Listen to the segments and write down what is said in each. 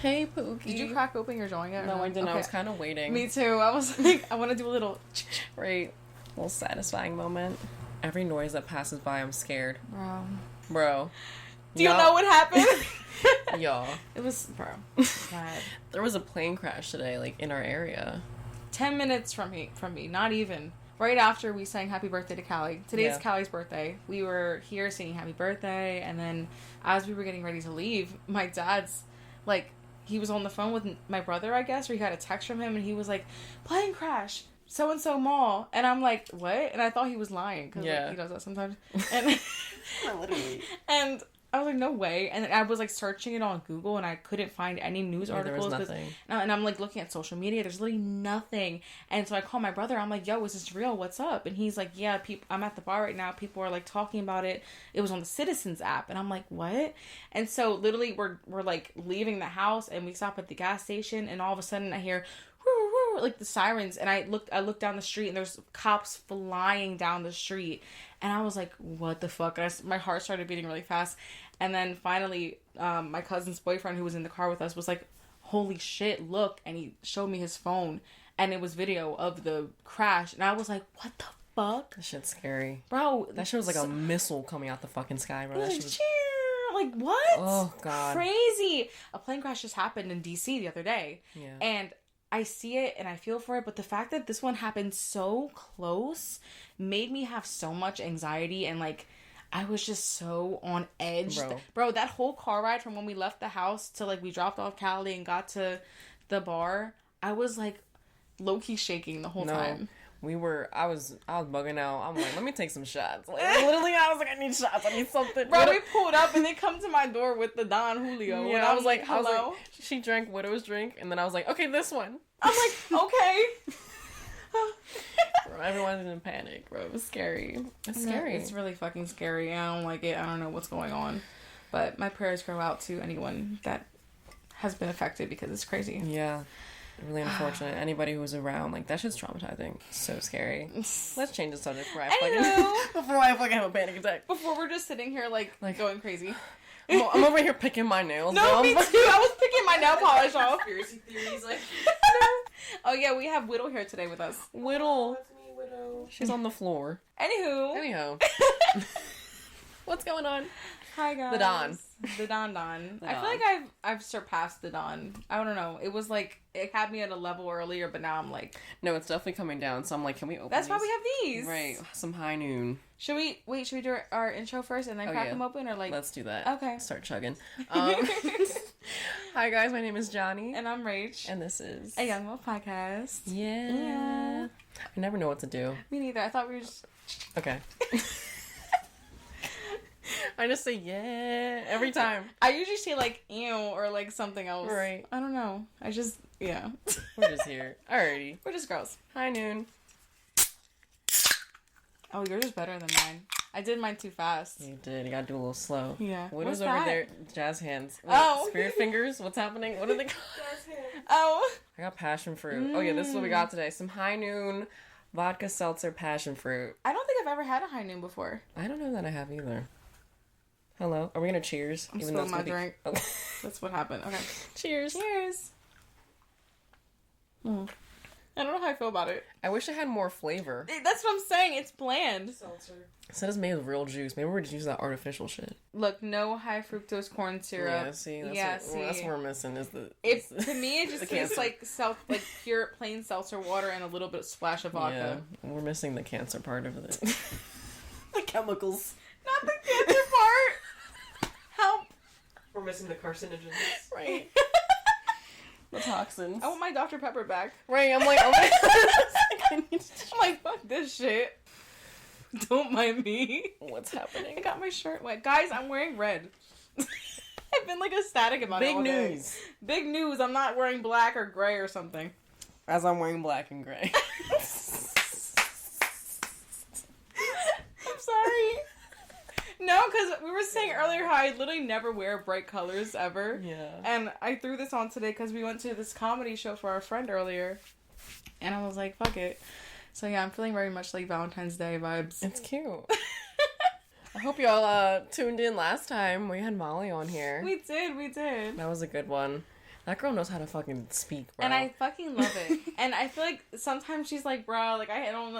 Hey, Pookie. Did you crack open your joint yet? No, I didn't. Okay. I was kind of waiting. Me too. I was like, I want to do a little... Right. A little satisfying moment. Every noise that passes by, I'm scared. Bro. Do Y'all... you know what happened? Y'all. It was... Bro. Bad. There was a plane crash today, like, in our area. 10 minutes from me. Not even. Right after we sang Happy Birthday to Callie. Today's Callie's birthday. We were here singing Happy Birthday, and then as we were getting ready to leave, my dad's, like, he was on the phone with my brother, I guess, or he got a text from him, and he was like, plane crash, so-and-so mall. And I'm like, what? And I thought he was lying, because like, he does that sometimes. And, literally. And I was like, no way. And I was like searching it on Google, and I couldn't find any news articles. There was nothing. And I'm like looking at social media. There's literally nothing. And so I call my brother. I'm like, yo, is this real? What's up? And he's like, yeah, I'm at the bar right now. People are like talking about it. It was on the Citizens app. And I'm like, what? And so literally we're like leaving the house, and we stop at the gas station, and all of a sudden I hear like the sirens, and I looked down the street, and there's cops flying down the street, and I was like, what the fuck? And my heart started beating really fast. And then finally my cousin's boyfriend, who was in the car with us, was like, holy shit, look. And he showed me his phone, and it was video of the crash, and I was like, what the fuck? That shit's scary, bro. That shit was like a missile coming out the fucking sky, bro. That shit was like, what? Oh god, crazy. A plane crash just happened in DC the other day. Yeah. And I see it and I feel for it, but the fact that this one happened so close made me have so much anxiety, and like I was just so on edge. Bro, that whole car ride from when we left the house to like we dropped off Callie and got to the bar, I was like low-key shaking the whole time. I was bugging out. I'm like, let me take some shots. Like, literally, I was like, I need shots. I need something. Bro, we pulled up and they come to my door with the Don Julio. Yeah, and I was like, hello? She drank Widow's drink, and then I was like, okay, this one. I'm like, okay. Bro, everyone's in panic, bro. It was scary. It's scary. It's really fucking scary. I don't like it. I don't know what's going on. But my prayers go out to anyone that has been affected, because it's crazy. Yeah. Really unfortunate. Anybody who was around, like, that shit's traumatizing. So scary. Let's change the subject before I fucking have a panic attack. Before we're just sitting here, like going crazy. I'm over here picking my nails. No, me too. I was picking my nail polish off. Conspiracy theories, like. Oh yeah, we have Whittle here today with us. Whittle. That's me, Whittle. She's on the floor. Anyhow. What's going on? Hi guys. The Don. I feel like I've surpassed the Don. I don't know. It was like it had me at a level earlier, but now I'm like, no, it's definitely coming down. So I'm like, can we open? That's these? why we have these. Right. Some high noon. Should we do our intro first and then crack them open, or like? Let's do that. Okay. Start chugging. Hi guys, my name is Janni. And I'm Rach. And this is a Young Wolf podcast. Yeah. I never know what to do. Me neither. I thought we were just okay. I just say yeah every time. I usually say like ew or like something else. Right. I don't know. We're just here. Alrighty. We're just girls. High noon. Oh, yours is better than mine. I did mine too fast. You did. You gotta do a little slow. Yeah. Widow's over there. Jazz hands. Wait, spirit fingers? What's happening? What are they called? Jazz hands. Oh. I got passion fruit. Oh yeah, this is what we got today. Some high noon vodka seltzer passion fruit. I don't think I've ever had a high noon before. I don't know that I have either. Hello. Are we gonna cheers? I'm spilling my drink. Okay. That's what happened. Okay. Cheers. Cheers. I don't know how I feel about it. I wish it had more flavor. That's what I'm saying. It's bland. Seltzer. It said it's made with real juice. Maybe we're just using that artificial shit. Look, no high fructose corn syrup. Yeah, see, that's what we're missing. To me, it just tastes like pure plain seltzer water and a little bit splash of vodka. Yeah, we're missing the cancer part of it. The chemicals. Not the cancer part. Help. We're missing the carcinogens. Right. The toxins. I want my Dr. Pepper back. Right, I'm like, oh my god. I'm like, fuck this shit. Don't mind me. What's happening? I got my shirt wet. Guys, I'm wearing red. I've been like ecstatic about it all day. Big news. Big news. I'm not wearing black or gray or something. As I'm wearing black and gray. I'm sorry. No, because we were saying earlier how I literally never wear bright colors ever. Yeah. And I threw this on today because we went to this comedy show for our friend earlier. And I was like, fuck it. So yeah, I'm feeling very much like Valentine's Day vibes. It's cute. I hope y'all tuned in last time. We had Molly on here. We did. That was a good one. That girl knows how to fucking speak, bro. And I fucking love it. And I feel like sometimes she's like, bro, like, I don't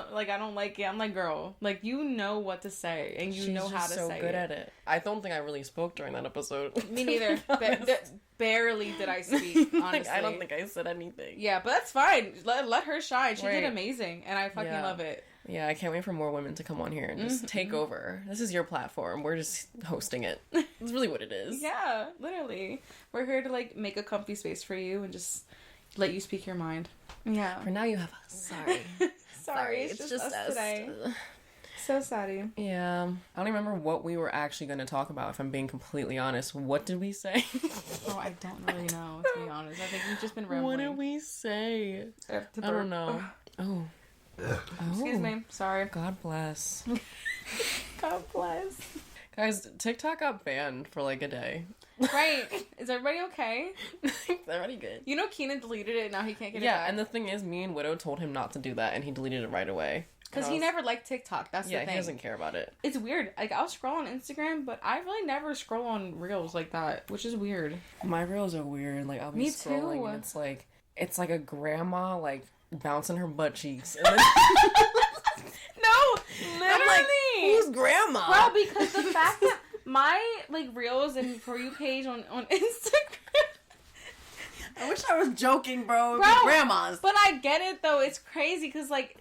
like it. I'm like, girl, like, you know what to say, and you know how to say it. She's so good at it. I don't think I really spoke during that episode. Me neither. Barely did I speak, honestly. Like, I don't think I said anything. Yeah, but that's fine. Let her shine. She did amazing, and I fucking love it. Yeah, I can't wait for more women to come on here and just take over. This is your platform. We're just hosting it. That's really what it is. Yeah, literally. We're here to, like, make a comfy space for you and just let you speak your mind. Yeah. For now, you have us. Sorry. It's just us today. So sad. Yeah. I don't remember what we were actually going to talk about, if I'm being completely honest. What did we say? Oh, I don't really know, to be honest. I think we've just been rambling. What did we say? I don't know. Oh. Excuse me. Sorry. God bless. God bless. Guys, TikTok got banned for like a day. Right. Is everybody okay? Everybody good. You know Keenan deleted it and now he can't get it back. Yeah, and the thing is, me and Widow told him not to do that and he deleted it right away. Because he never liked TikTok. That's the thing. Yeah, he doesn't care about it. It's weird. Like, I'll scroll on Instagram, but I really never scroll on Reels like that, which is weird. My Reels are weird. Like, I'll be scrolling and it's like a grandma, like, bouncing her butt cheeks. And then... No, literally. I'm like, who's grandma? Bro, because the fact that my, like, Reels and For You page on Instagram... I wish I was joking, bro. Grandmas. But I get it, though. It's crazy, because, like,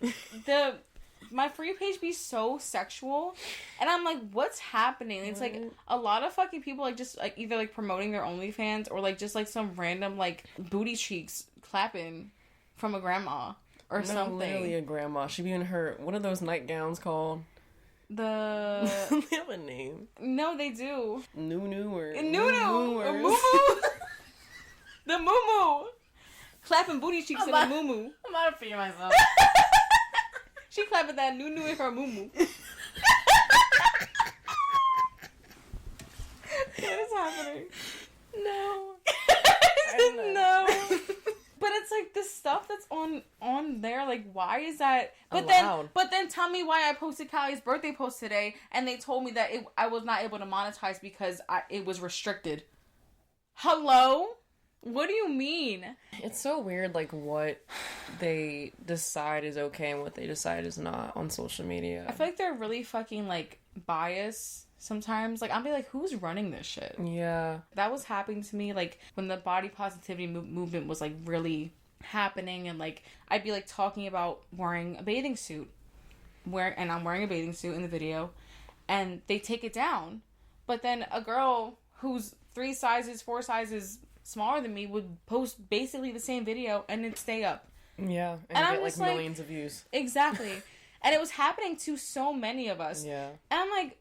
my For You page be so sexual, and I'm like, what's happening? It's like a lot of fucking people, like, just like either like promoting their OnlyFans or like just like some random like booty cheeks clapping from a grandma or something. Literally a grandma. She be in her, what are those nightgowns called? They have a name. No, they do. Nunu or Moo. The moo. Clapping booty cheeks in the moo. I'm about to pee myself. She clapping that nunu in her moo. What is happening? No. No. But it's like the stuff that's on there, like, why is that? But then tell me why I posted Callie's birthday post today, and they told me that I was not able to monetize because it was restricted. Hello? What do you mean? It's so weird, like, what they decide is okay and what they decide is not on social media. I feel like they're really fucking, like, biased sometimes. Like, I'll be like, who's running this shit? Yeah. That was happening to me, like, when the body positivity movement was, like, really happening, and, like, I'd be, like, talking about wearing a bathing suit. And I'm wearing a bathing suit in the video, and they take it down. But then a girl who's 3 sizes, 4 sizes... smaller than me would post basically the same video and it'd stay up. Yeah, and get like millions of views. Exactly. And it was happening to so many of us. Yeah. And I'm like,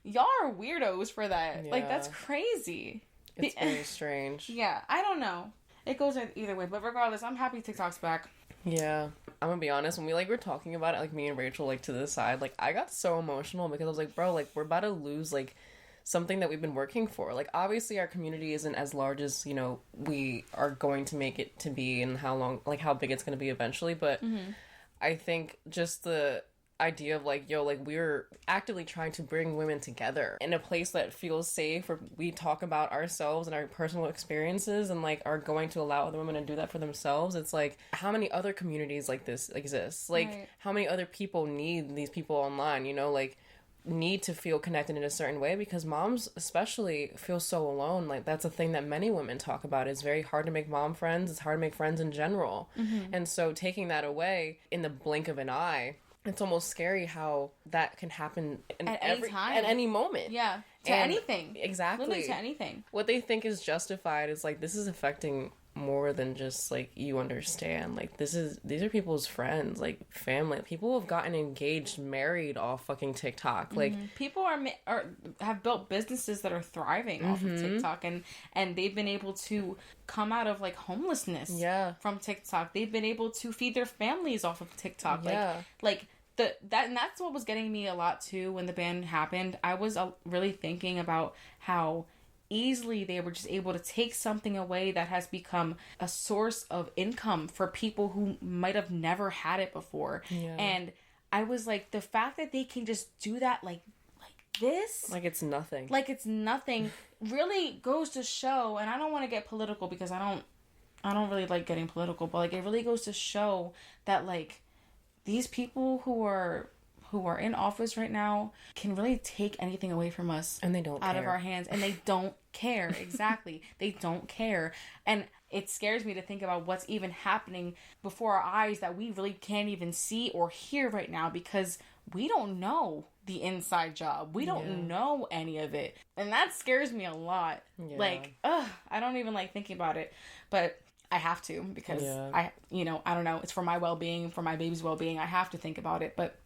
y'all are weirdos for that. Yeah. Like, that's crazy. It's very strange. Yeah, I don't know. It goes either way, but regardless, I'm happy TikTok's back. Yeah. I'm gonna be honest, when we, like, were talking about it, like, me and Rachel, like, to the side, like, I got so emotional because I was like, bro, like, we're about to lose, like, something that we've been working for. Like, obviously our community isn't as large as, you know, we are going to make it to be and how big it's going to be eventually, but I think just the idea of, like, yo, like, we're actively trying to bring women together in a place that feels safe, where we talk about ourselves and our personal experiences and, like, are going to allow other women to do that for themselves. It's like, how many other communities like this exist? Like, right. How many other people need these people online, you know, like, need to feel connected in a certain way, because moms especially feel so alone. Like, that's a thing that many women talk about. It's very hard to make mom friends. It's hard to make friends in general. And so taking that away in the blink of an eye, it's almost scary how that can happen at any time, at any moment. Yeah, to anything. Exactly. Literally to anything. What they think is justified is, like, this is affecting more than just, like, you understand. Like, these are people's friends, like, family. People have gotten engaged, married off fucking TikTok. Like, people have built businesses that are thriving off of TikTok, and they've been able to come out of, like, homelessness from TikTok. They've been able to feed their families off of TikTok. And that's what was getting me a lot too when the ban happened. I was really thinking about how easily they were just able to take something away that has become a source of income for people who might have never had it before. And I was like, the fact that they can just do that like this, like it's nothing, really goes to show, and I don't want to get political because I don't really like getting political, but like it really goes to show that like these people who are in office right now can really take anything away from us, and they don't out care. of our hands, and they don't care. Exactly. They don't care. And it scares me to think about what's even happening before our eyes that we really can't even see or hear right now, because we don't know the inside job. We don't know any of it. And that scares me a lot. Yeah. Like, I don't even like thinking about it. But I have to, because I don't know, it's for my well-being, for my baby's well-being. I have to think about it. But,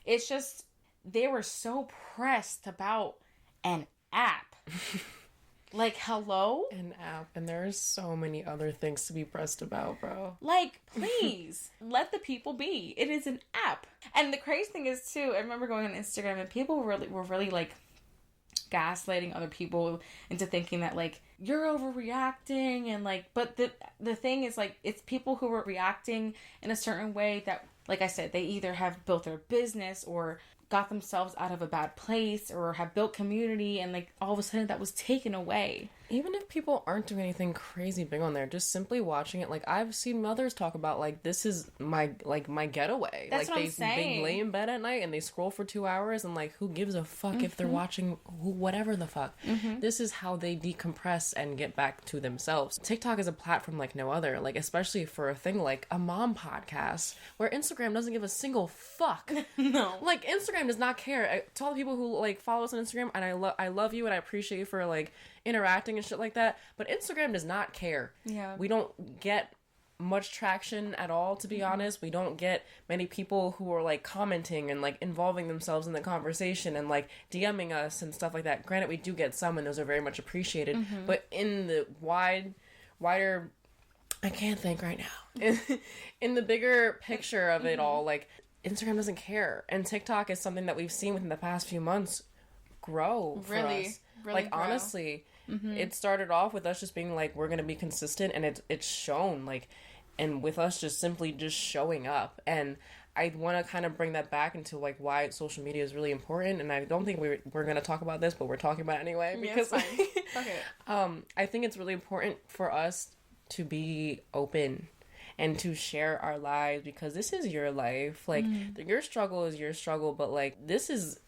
it's just, they were so pressed about an app. Like, hello? An app. And there's so many other things to be pressed about, bro. Like, please, let the people be. It is an app. And the crazy thing is, too, I remember going on Instagram and people were really like, gaslighting other people into thinking that like you're overreacting, and like, but the thing is like, it's people who are reacting in a certain way that, like I said, they either have built their business or got themselves out of a bad place or have built community, and like all of a sudden that was taken away. Even if people aren't doing anything crazy big on there, just simply watching it, like I've seen mothers talk about like, this is my getaway. That's like what I'm saying. They lay in bed at night and they scroll for 2 hours, and like, who gives a fuck if they're watching whatever the fuck. This is how they decompress and get back to themselves. TikTok is a platform like no other, like especially for a thing like a mom podcast, where Instagram doesn't give a single fuck. No. Like Instagram does not care. To all the people who like follow us on Instagram, and I love you and I appreciate you for like interacting and shit like that, but Instagram does not care. Yeah. We don't get much traction at all, to be honest. We don't get many people who are like commenting and like involving themselves in the conversation and like DMing us and stuff like that. Granted, we do get some, and those are very much appreciated, but in the wider, I can't think right now, in the bigger picture of it all, like Instagram doesn't care. And TikTok is something that we've seen within the past few months grow for us. Really like grow. Honestly, it started off with us just being like, we're gonna be consistent, and it's shown, like, and with us just simply just showing up. And I want to kind of bring that back into like why social media is really important. And I don't think we're gonna talk about this, but we're talking about it anyway, because Okay. I think it's really important for us to be open and to share our lives, because this is your life. Like, your struggle is your struggle, but like, this is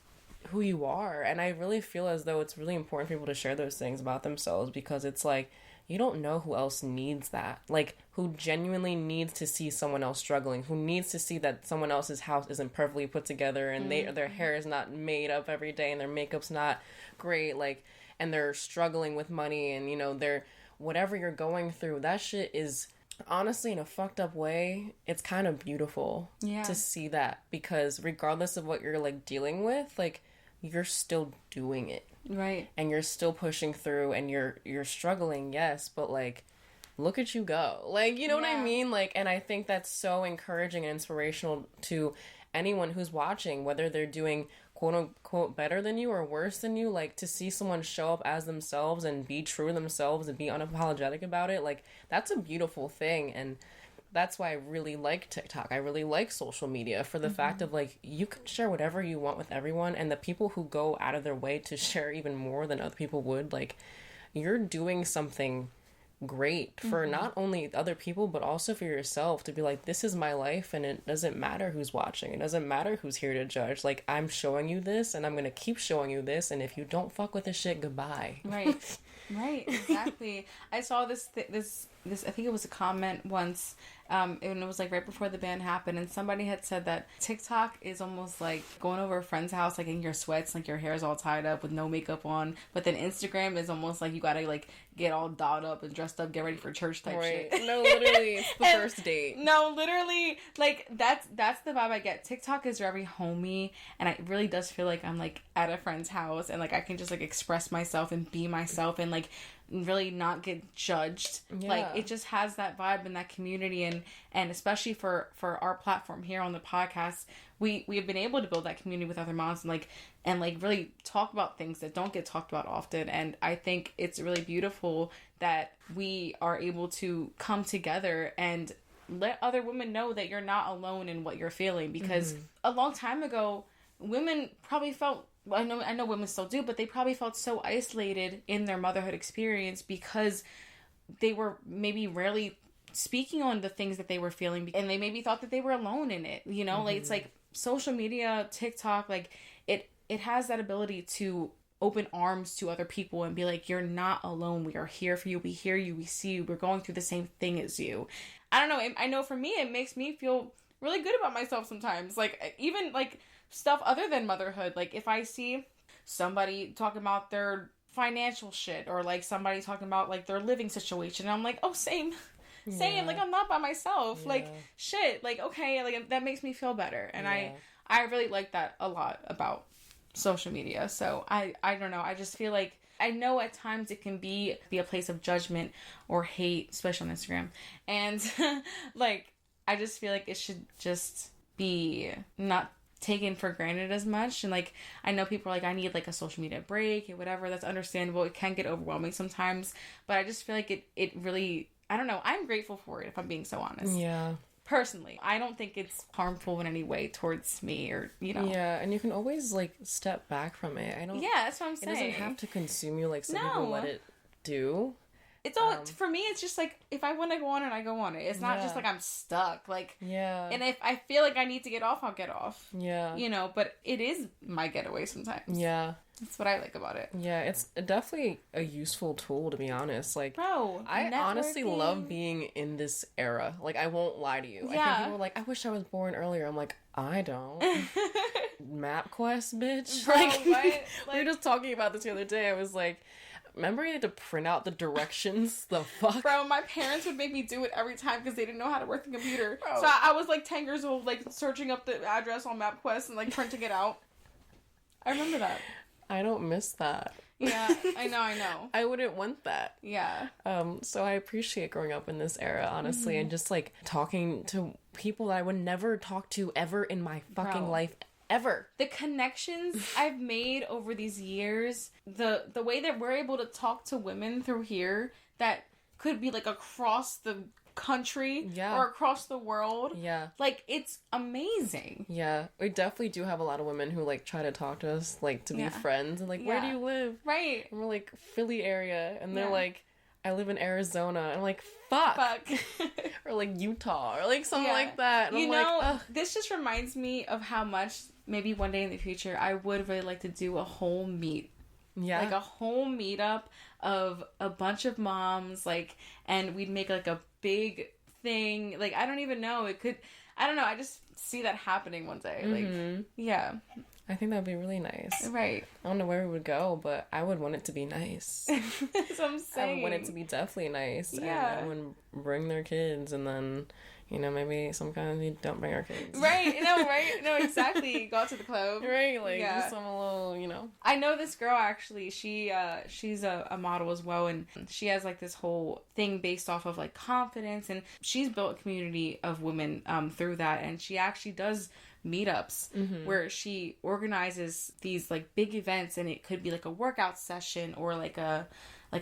who you are. And I really feel as though it's really important for people to share those things about themselves, because it's like, you don't know who else needs that. Like, who genuinely needs to see someone else struggling, who needs to see that someone else's house isn't perfectly put together, and their hair is not made up every day, and their makeup's not great, like, and they're struggling with money, and they're, whatever you're going through, that shit is, honestly, in a fucked up way, it's kind of beautiful to see that, because regardless of what you're like dealing with, like, you're still doing it, right? And you're still pushing through, and you're struggling, yes, but like, look at you go, like, you know what I mean? Like, and I think that's so encouraging and inspirational to anyone who's watching, whether they're doing quote unquote better than you or worse than you, like, to see someone show up as themselves and be true to themselves and be unapologetic about it, like, that's a beautiful thing. And that's why I really like TikTok. I really like social media, for the fact of like, you can share whatever you want with everyone, and the people who go out of their way to share even more than other people would, like, you're doing something great for not only other people but also for yourself, to be like, this is my life, and it doesn't matter who's watching, it doesn't matter who's here to judge, like, I'm showing you this, and I'm gonna keep showing you this, and if you don't fuck with this shit, goodbye. Right, exactly. I saw this I think it was a comment once, and it was like right before the ban happened, and somebody had said that TikTok is almost like going over a friend's house, like in your sweats, like your hair's all tied up with no makeup on, but then Instagram is almost like you gotta like get all dolled up and dressed up, get ready for church type shit. No, literally, it's the first date. No, literally, like, that's the vibe I get. TikTok is very homey, and it really does feel like I'm like at a friend's house, and like I can just like express myself and be myself, and like really not get judged. Like, it just has that vibe and that community, and especially for our platform here on the podcast, we have been able to build that community with other moms, and really talk about things that don't get talked about often. And I think it's really beautiful that we are able to come together and let other women know that you're not alone in what you're feeling, because a long time ago, women probably felt I know women still do, but they probably felt so isolated in their motherhood experience because they were maybe rarely speaking on the things that they were feeling, and they maybe thought that they were alone in it, you know? Mm-hmm. Like, it's like social media, TikTok, like it has that ability to open arms to other people and be like, you're not alone, we are here for you, we hear you, we see you, we're going through the same thing as you. I don't know, I know for me it makes me feel really good about myself sometimes, like even like stuff other than motherhood. Like if I see somebody talking about their financial shit, or like somebody talking about like their living situation, I'm like, oh, same, like I'm not by myself. Like shit, like okay, like that makes me feel better. And I really like that a lot about social media. So I don't know, I just feel like I know at times it can be a place of judgment or hate, especially on Instagram, and like I just feel like it should just be not taken for granted as much. And like I know people are like, I need like a social media break or whatever. That's understandable, it can get overwhelming sometimes, but I just feel like it really, I don't know, I'm grateful for it, if I'm being so honest. Yeah. Personally, I don't think it's harmful in any way towards me, or, you know. Yeah, and you can always, like, step back from it. Yeah, that's what I'm saying. It doesn't have to consume you like some people let it do. It's all, for me, it's just, like, if I want to go on it, I go on it. It's not just, like, I'm stuck. Like, and if I feel like I need to get off, I'll get off. Yeah. You know, but it is my getaway sometimes. Yeah. That's what I like about it. Yeah, it's definitely a useful tool, to be honest. Like, bro, I honestly love being in this era. Like, I won't lie to you. Yeah. I think people are like, I wish I was born earlier. I'm like, I don't. MapQuest, bitch. Bro, like, like, we were just talking about this the other day. I was like, remember you had to print out the directions? The fuck? Bro, my parents would make me do it every time because they didn't know how to work the computer. Bro. So I was like 10 years old, like searching up the address on MapQuest and like printing it out. I remember that. I don't miss that. Yeah, I know. I wouldn't want that. Yeah. So I appreciate growing up in this era, honestly, and just like talking to people that I would never talk to ever in my fucking life. Ever. The connections I've made over these years, the way that we're able to talk to women through here that could be like across the country or across the world. Yeah. Like, it's amazing. Yeah. We definitely do have a lot of women who like try to talk to us, like to be friends, and like, where do you live? Right. And we're like, Philly area, and they're like, I live in Arizona. And I'm like, fuck. Or like Utah, or like something like that. And I'm like, this just reminds me of how much maybe one day in the future I would really like to do a whole meet. Yeah. Like a whole meetup of a bunch of moms, like, and we'd make like a big thing. Like, I don't even know. It could, I don't know. I just see that happening one day. Like, yeah. I think that'd be really nice. Right. I don't know where we would go, but I would want it to be nice. That's what I'm saying. I would want it to be definitely nice. Yeah. And I would bring their kids, and then, you know, maybe sometimes we don't bring our kids. Right. No, right. No, exactly. Go out to the club. Right. Like, just some little, you know. I know this girl, actually. She's a model as well, and she has, like, this whole thing based off of, like, confidence, and she's built a community of women through that, and she actually does meetups where she organizes these like big events, and it could be like a workout session or like a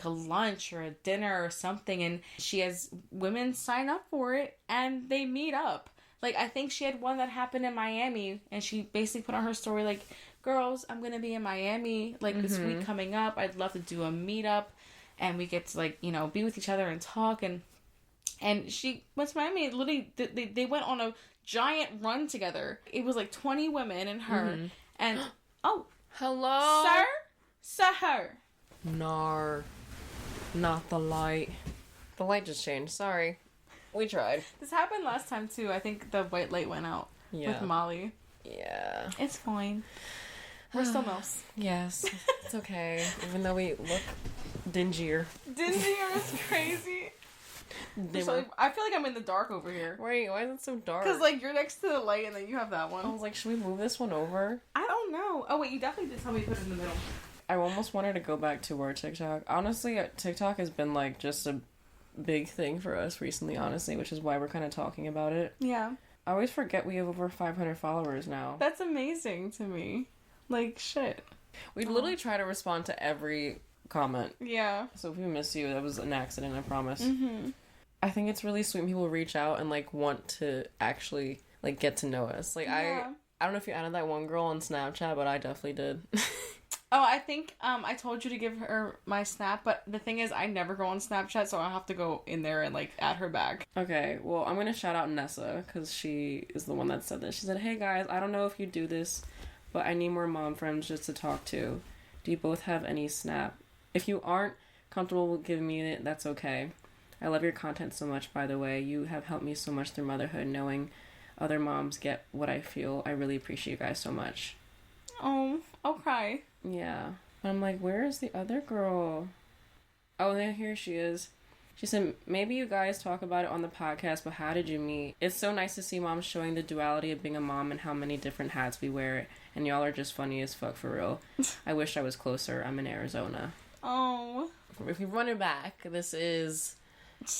lunch or a dinner or something, and she has women sign up for it and they meet up. Like, I think she had one that happened in Miami, and she basically put on her story like, girls, I'm gonna be in Miami like this week coming up, I'd love to do a meetup, and we get to, like, you know, be with each other and talk. And she went to Miami. Literally, they went on a giant run together. It was like 20 women and her. And, oh. Hello? Sir. Nar. Not the light. The light just changed. Sorry. We tried. This happened last time, too. I think the white light went out with Molly. Yeah. It's fine. We're still mouse. Yes. It's okay. Even though we look dingier. Dingier is crazy. I feel like I'm in the dark over here. Wait, why is it so dark? Because, like, you're next to the light and then you have that one. I was like, should we move this one over? I don't know. Oh, wait, you definitely did tell me to put it in the middle. I almost wanted to go back to our TikTok. Honestly, TikTok has been, like, just a big thing for us recently, honestly, which is why we're kind of talking about it. Yeah. I always forget we have over 500 followers now. That's amazing to me. Like, shit. We literally try to respond to every comment. Yeah. So if we miss you, that was an accident, I promise. I think it's really sweet when people reach out and, like, want to actually, like, get to know us. Like, I don't know if you added that one girl on Snapchat, but I definitely did. Oh, I think I told you to give her my Snap, but the thing is I never go on Snapchat, so I'll have to go in there and like add her back. Okay, well, I'm gonna shout out Nessa, because she is the one that said this. She said, "Hey guys, I don't know if you do this, but I need more mom friends just to talk to. Do you both have any Snap? If you aren't comfortable with giving me it, that's okay. I love your content so much, by the way. You have helped me so much through motherhood, knowing other moms get what I feel. I really appreciate you guys so much." Oh, I'll cry. Yeah. I'm like, where is the other girl? Oh, there, here she is. She said, maybe you guys talk about it on the podcast, but how did you meet? It's so nice to see moms showing the duality of being a mom and how many different hats we wear. And y'all are just funny as fuck, for real. I wish I was closer. I'm in Arizona. Oh. If we run it back, this is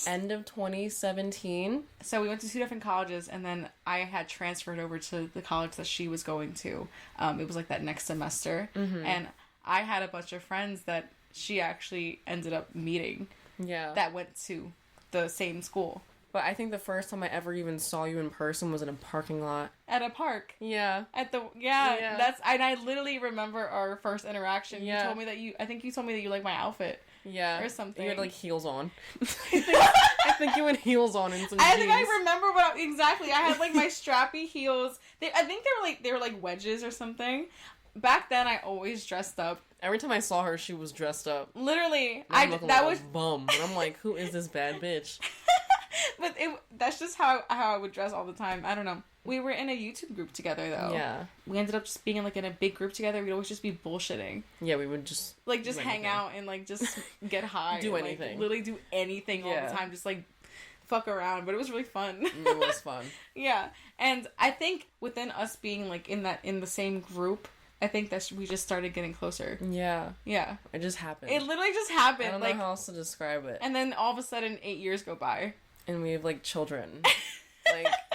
end of 2017. So we went to 2 different colleges, and then I had transferred over to the college that she was going to. It was like that next semester. Mm-hmm. And I had a bunch of friends that she actually ended up meeting. Yeah. That went to the same school. But I think the first time I ever even saw you in person was in a parking lot. At a park. Yeah. At the, yeah. That's, and I literally remember our first interaction. Yeah. You told me that I think you told me that you like my outfit. Yeah. Or something. You had like heels on. I think you had heels on and some jeans. I think I remember exactly. I had like my strappy heels. I think they were like wedges or something. Back then, I always dressed up. Every time I saw her, she was dressed up. Literally, that was a bum. And I'm like, who is this bad bitch? But that's just how I would dress all the time. I don't know. We were in a YouTube group together though. Yeah. We ended up just being in a big group together. We'd always just be bullshitting. Yeah, we would just hang out and like just get high. Do and, anything. Like, literally do anything all the time. Just like fuck around. But it was really fun. It was fun. Yeah. And I think within us being like in the same group, I think that we just started getting closer. Yeah. Yeah. It just happened. It literally just happened. I don't know how else to describe it. And then all of a sudden 8 years go by. And we have like children.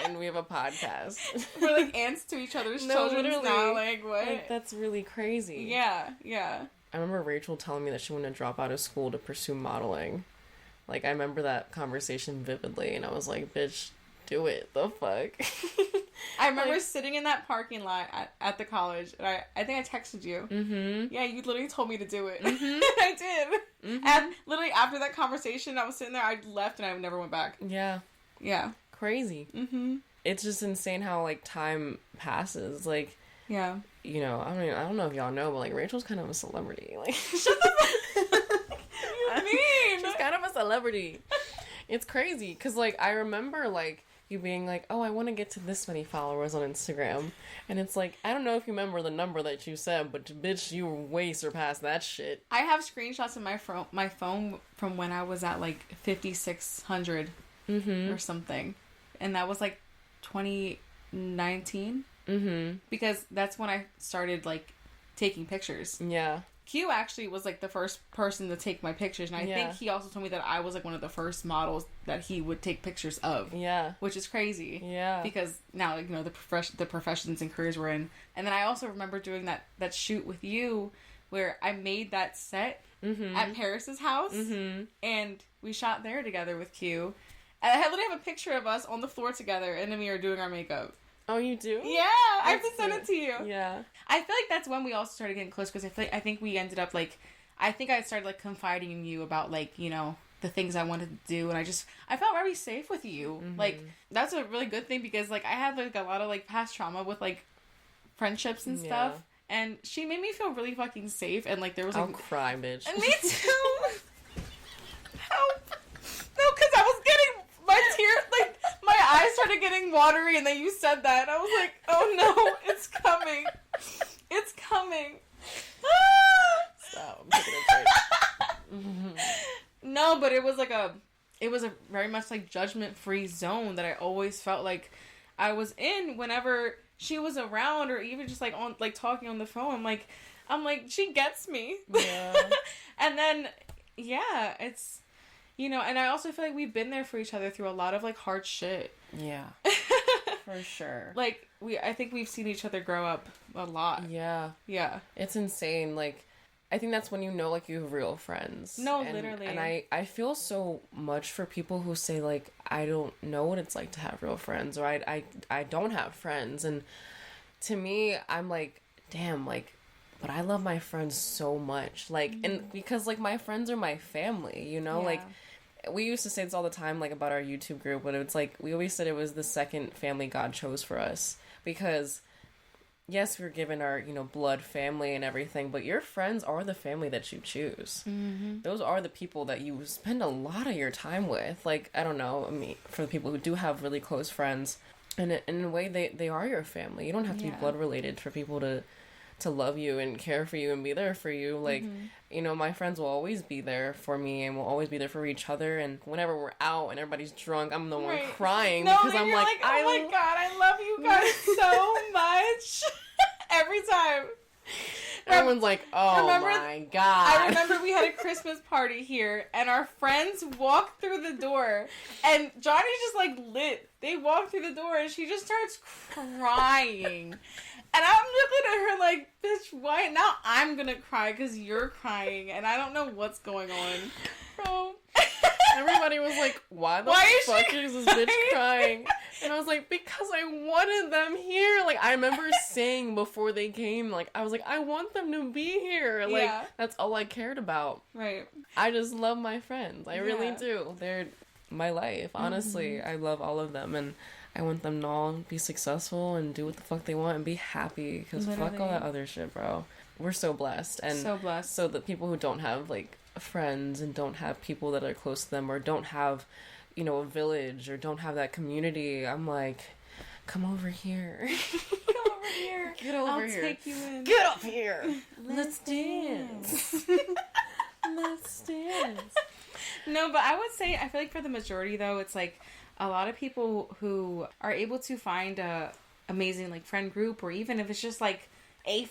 And we have a podcast. We're like aunts to each other's children now. Like, what? Like, that's really crazy. Yeah, yeah. I remember Rachel telling me that she wanted to drop out of school to pursue modeling. Like, I remember that conversation vividly, and I was like, bitch, do it. The fuck? I remember sitting in that parking lot at the college, and I think I texted you. Mm-hmm. Yeah, you literally told me to do it. Mm-hmm. I did. Mm-hmm. And literally after that conversation, I was sitting there, I left, and I never went back. Yeah. Yeah. Crazy. Mm-hmm. It's just insane how, like, time passes. Like, yeah. You know, I don't know if y'all know, but, like, Rachel's kind of a celebrity. Like, shut the fuck What do you mean? She's kind of a celebrity. It's crazy, because, like, I remember, like, you being like, oh, I want to get to this many followers on Instagram. And it's like, I don't know if you remember the number that you said, but bitch, you way surpassed that shit. I have screenshots in my phone from when I was at, like, 5,600 or something. And that was, like, 2019. Mm-hmm. Because that's when I started, like, taking pictures. Yeah. Q actually was, like, the first person to take my pictures. And I think he also told me that I was, like, one of the first models that he would take pictures of. Yeah. Which is crazy. Yeah. Because now, like, you know, the professions and careers we're in. And then I also remember doing that shoot with you where I made that set at Paris's house. Mm-hmm. And we shot there together with Q. And I literally have a picture of us on the floor together in the mirror doing our makeup. Oh, you do? Yeah, I have to send it to you. Yeah. I feel like that's when we also started getting close, because I think we ended up, like, I think I started, like, confiding in you about, like, you know, the things I wanted to do, and I felt very safe with you. Mm-hmm. Like, that's a really good thing, because, like, I had, like, a lot of, like, past trauma with, like, friendships and stuff, and she made me feel really fucking safe, and, like, there was, like... I'll cry, bitch. And me too! Help! No, because I was getting... My eyes started getting watery, and then you said that, and I was like, oh no, it's coming. It's coming. Stop. I'm taking a break. No, but it was a very much like judgment-free zone that I always felt like I was in whenever she was around, or even just like on, like, talking on the phone. I'm like, she gets me. Yeah. And then, yeah, it's... You know, and I also feel like we've been there for each other through a lot of, like, hard shit. Yeah. For sure. Like, I think we've seen each other grow up a lot. Yeah. Yeah. It's insane. Like, I think that's when you know, like, you have real friends. No, literally. And I feel so much for people who say, like, I don't know what it's like to have real friends, or I don't have friends. And to me, I'm like, damn, like, but I love my friends so much. Like, and because, like, my friends are my family, you know? Yeah. Like, we used to say this all the time, like, about our YouTube group, but it's like, we always said it was the second family God chose for us. Because, yes, we're given our, you know, blood family and everything, but your friends are the family that you choose. Those are the people that you spend a lot of your time with. Like, I don't know, I mean, for the people who do have really close friends, and in a way, they are your family. You don't have to be blood related for people to love you and care for you and be there for you. Like, you know, my friends will always be there for me and we'll always be there for each other. And whenever we're out and everybody's drunk, I'm the one crying because I'm like, oh my God, I love you guys so much. Every time. Everyone's like, oh my God. I remember we had a Christmas party here and our friends walked through the door and Johnny's just like lit. They walk through the door and she just starts crying. And I'm looking at her like, bitch, why? Now I'm gonna cry because you're crying and I don't know what's going on. Bro. Everybody was like, why the fuck is this bitch crying? And I was like, because I wanted them here. Like, I remember saying before they came, like, I was like, I want them to be here. Like, that's all I cared about. Right. I just love my friends. I really do. They're my life, honestly. I love all of them, and I want them to all be successful and do what the fuck they want and be happy, because fuck all that other shit, bro. We're so blessed. And so blessed. So the people who don't have, like, friends and don't have people that are close to them or don't have, you know, a village or don't have that community, I'm like, come over here. Come over here. Get over here. I'll take you in. Get up here. Let's dance. Let's dance. No, but I would say, I feel like for the majority, though, it's like a lot of people who are able to find a amazing, like, friend group, or even if it's just, like,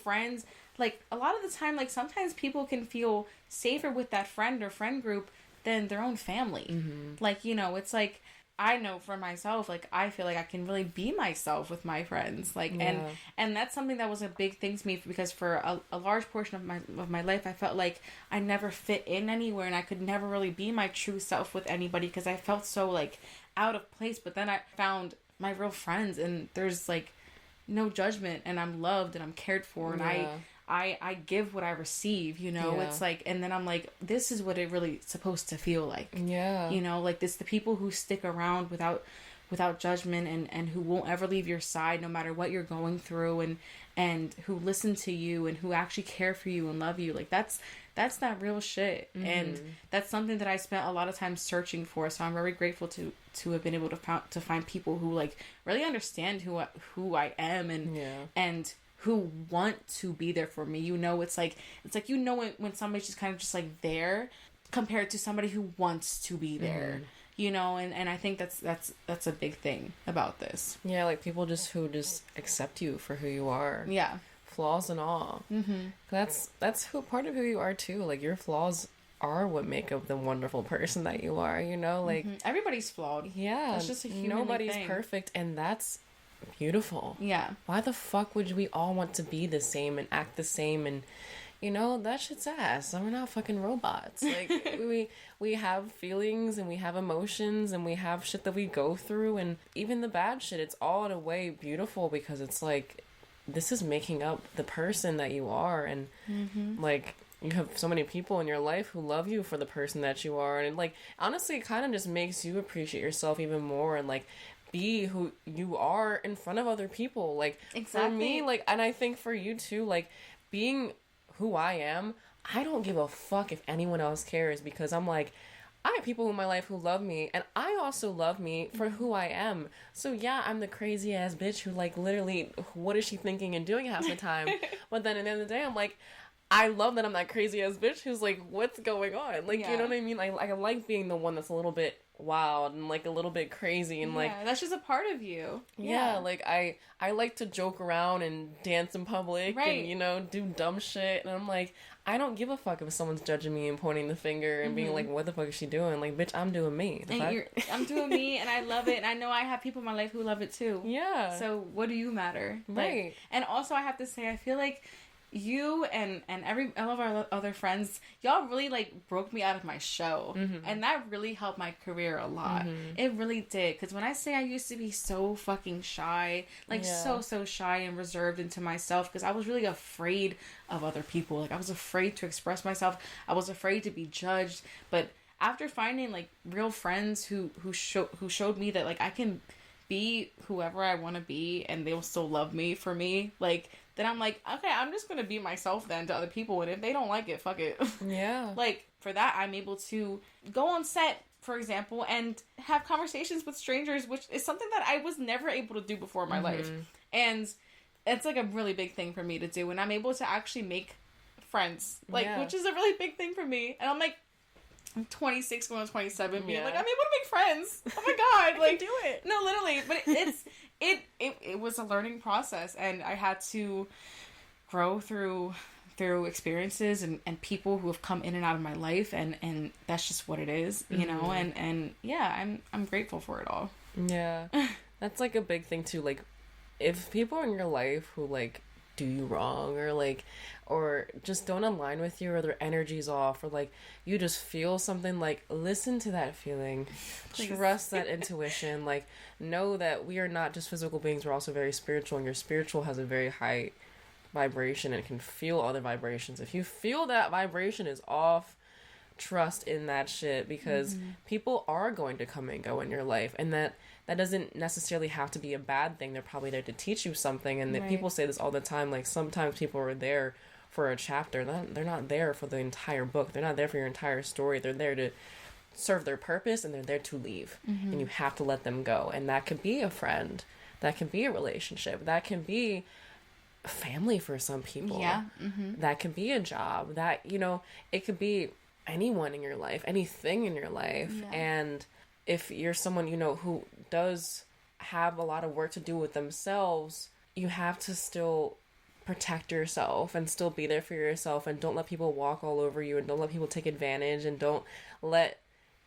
friends, like, a lot of the time, like, sometimes people can feel safer with that friend or friend group than their own family. Like, you know, it's like, I know for myself, like, I feel like I can really be myself with my friends. Like, and that's something that was a big thing to me, because for a large portion of my life, I felt like I never fit in anywhere and I could never really be my true self with anybody because I felt so, like, out of place. But then I found my real friends and there's, like, no judgment and I'm loved and I'm cared for and I give what I receive, you know. It's like, and then I'm like, this is what it really supposed to feel like. You know, like, this, the people who stick around without judgment and who won't ever leave your side no matter what you're going through, and who listen to you and who actually care for you and love you. Like, that's that real shit. And that's something that I spent a lot of time searching for. So I'm very grateful to have been able to find people who, like, really understand who I am and who want to be there for me. You know, it's like, you know, when somebody's just kind of just, like, there compared to somebody who wants to be there, you know, and I think that's a big thing about this. Yeah, like, people who just accept you for who you are. Yeah. Flaws and all. That's part of who you are too. Like, your flaws are what make up the wonderful person that you are, you know? Like, everybody's flawed. Yeah. That's just a human thing. Nobody's perfect, and that's beautiful. Yeah. Why the fuck would we all want to be the same and act the same? And, you know, that shit's ass. We're not fucking robots. Like, we have feelings and we have emotions and we have shit that we go through, and even the bad shit, it's all in a way beautiful, because it's like, this is making up the person that you are. And like, you have so many people in your life who love you for the person that you are, and, like, honestly, it kind of just makes you appreciate yourself even more and, like, be who you are in front of other people. Like, for me, like, and I think for you too, like, being who I am, I don't give a fuck if anyone else cares, because I'm like, I have people in my life who love me, and I also love me for who I am. So yeah, I'm the crazy ass bitch who, like, literally, what is she thinking and doing half the time? But then at the end of the day, I'm like, I love that I'm that crazy ass bitch who's like, what's going on? Like, you know what I mean? I like being the one that's a little bit wild and, like, a little bit crazy, and like, that's just a part of you. Like, I like to joke around and dance in public, and, you know, do dumb shit, and I'm like, I don't give a fuck if someone's judging me and pointing the finger and being like, what the fuck is she doing? Like, bitch, I'm doing me. I'm doing me, and I love it, and I know I have people in my life who love it too. So what do you matter? Like, and also I have to say, I feel like you and all of our other friends, y'all really like broke me out of my shell, and that really helped my career a lot. It really did, because when I say I used to be so fucking shy, like so shy and reserved into myself, because I was really afraid of other people. Like I was afraid to express myself. I was afraid to be judged. But after finding like real friends who showed me that like I can be whoever I want to be and they will still love me for me, like, then I'm like, okay, I'm just gonna be myself then to other people, and if they don't like it, fuck it. Yeah. Like, for that, I'm able to go on set, for example, and have conversations with strangers, which is something that I was never able to do before in my life. And it's like a really big thing for me to do, and I'm able to actually make friends, like, which is a really big thing for me. And I'm like, I'm 26 going on 27, being like, I'm able to make friends. Oh my god, like, do it. No, literally, but it was a learning process, and I had to grow through experiences and people who have come in and out of my life, and that's just what it is, you know. And yeah, I'm grateful for it all. Yeah, that's like a big thing too. Like, if people in your life who like do you wrong, or just don't align with you, or their energy's off, or like you just feel something, like, listen to that feeling. Please. Trust that intuition. Like, know that we are not just physical beings, we're also very spiritual, and your spiritual has a very high vibration and can feel other vibrations. If you feel that vibration is off, trust in that shit, because people are going to come and go in your life, and that doesn't necessarily have to be a bad thing. They're probably there to teach you something, and people say this all the time, like, sometimes people are there for a chapter. They're not there for the entire book. They're not there for your entire story. They're there to serve their purpose, and they're there to leave. And you have to let them go. And that could be a friend. That can be a relationship. That can be family for some people. Yeah. That can be a job. That, you know, it could be anyone in your life, anything in your life. And if you're someone, you know, who does have a lot of work to do with themselves, you have to still protect yourself and still be there for yourself, and don't let people walk all over you, and don't let people take advantage, and don't let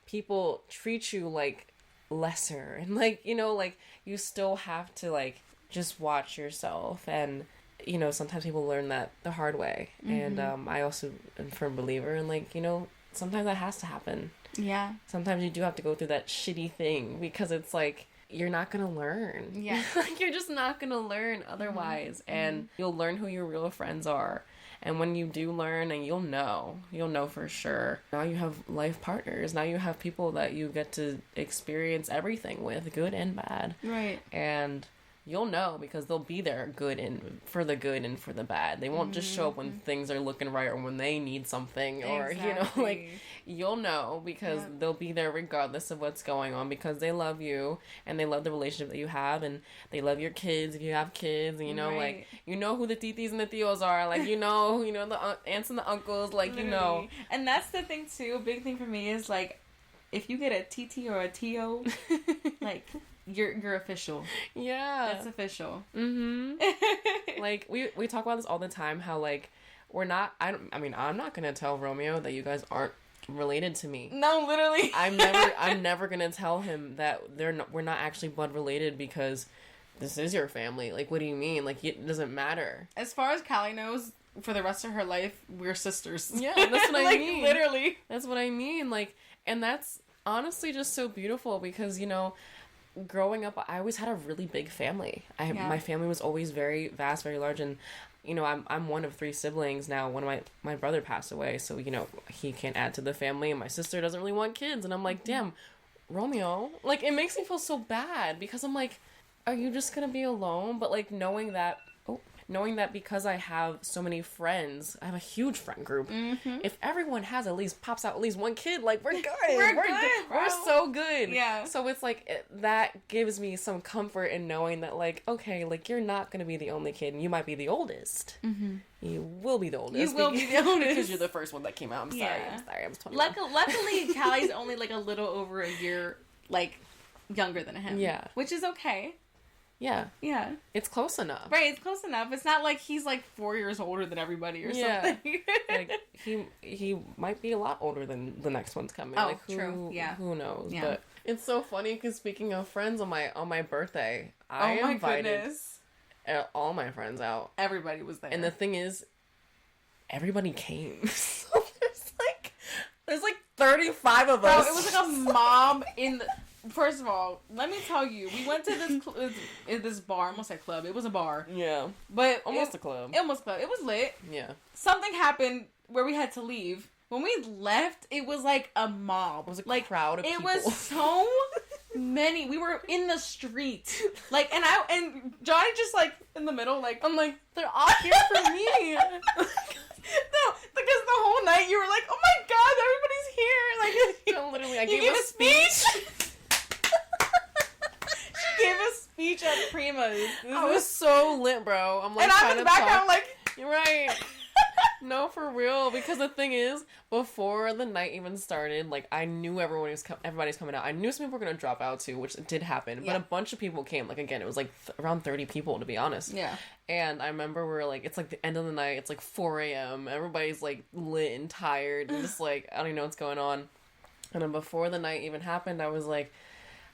people treat you like lesser, and like, you know, like, you still have to like just watch yourself. And you know, sometimes people learn that the hard way. And I also am a firm believer in, like, you know, sometimes that has to happen. Yeah. Sometimes you do have to go through that shitty thing, because it's like, you're not gonna learn. Yeah. Like, you're just not gonna learn otherwise. And you'll learn who your real friends are. And when you do learn, and you'll know for sure. Now you have life partners. Now you have people that you get to experience everything with, good and bad. Right. And you'll know, because they'll be there good and for the good and for the bad. They won't just show up when things are looking right, or when they need something, or, you know, like, you'll know, because they'll be there regardless of what's going on, because they love you, and they love the relationship that you have, and they love your kids if you have kids, and, you know, like, you know who the titis and the tios are, like, you know, the aunts and the uncles, like, literally. You know. And that's the thing too, a big thing for me is, like, if you get a TT or a TO, like, you're official. Yeah. That's official. Like, we talk about this all the time, how, like, we're not, I'm not gonna tell Romeo that you guys aren't related to me. No, literally. I'm never gonna tell him that we're not actually blood related, because this is your family. Like, what do you mean? Like, it doesn't matter. As far as Callie knows, for the rest of her life, we're sisters. Yeah, that's what I like, mean. Literally. That's what I mean. Like, and that's honestly just so beautiful, because, you know, growing up, I always had a really big family. My family was always very vast, very large, and, you know, I'm one of 3 siblings now. One of my brother passed away, so, you know, he can't add to the family, and my sister doesn't really want kids, and I'm like, damn, Romeo, like, it makes me feel so bad, because I'm like, are you just gonna be alone? But, like, knowing that because I have so many friends, I have a huge friend group. If everyone pops out at least one kid, like, we're good. we're good. We're so good. Yeah. So it's like, that gives me some comfort in knowing that, like, okay, like, you're not going to be the only kid, and you might be the oldest. You will be the oldest. You will be the oldest. Because you're the first one that came out. I'm sorry. I was 21. Luckily, Callie's only, like, a little over a year, like, younger than him. Yeah. Which is okay. Yeah. Yeah. It's close enough. Right, it's close enough. It's not like he's like 4 years older than everybody or something. Like, he might be a lot older than the next one's coming. Oh, like, true. Yeah. Who knows? Yeah. But it's so funny, because speaking of friends, on my birthday, I invited all my friends out. Everybody was there. And the thing is, everybody came. So there's like 35 of us. Bro, it was like a mob in the... First of all, let me tell you, we went to this bar. I almost said club. It was a bar. Yeah. But almost a club. Almost club. It was lit. Yeah. Something happened where we had to leave. When we left, it was like a mob. It was a crowd of people. It was so many. We were in the street. Like, and Johnny just like in the middle, like, I'm like, they're all here for me. No, because the whole night you were like, oh my god, everybody's here. Like, literally, I gave a speech. She gave a speech at Prima's. I was so lit, bro. I'm like, and I'm in the background, like, you're right. No, for real. Because the thing is, before the night even started, like, I knew everybody's coming out. I knew some people were gonna drop out too, which did happen. Yeah. But a bunch of people came. Like, again, it was like around 30 people, to be honest. Yeah. And I remember we were like, it's like the end of the night. It's like 4 a.m. Everybody's like lit and tired and just like, I don't even know what's going on. And then before the night even happened, I was like,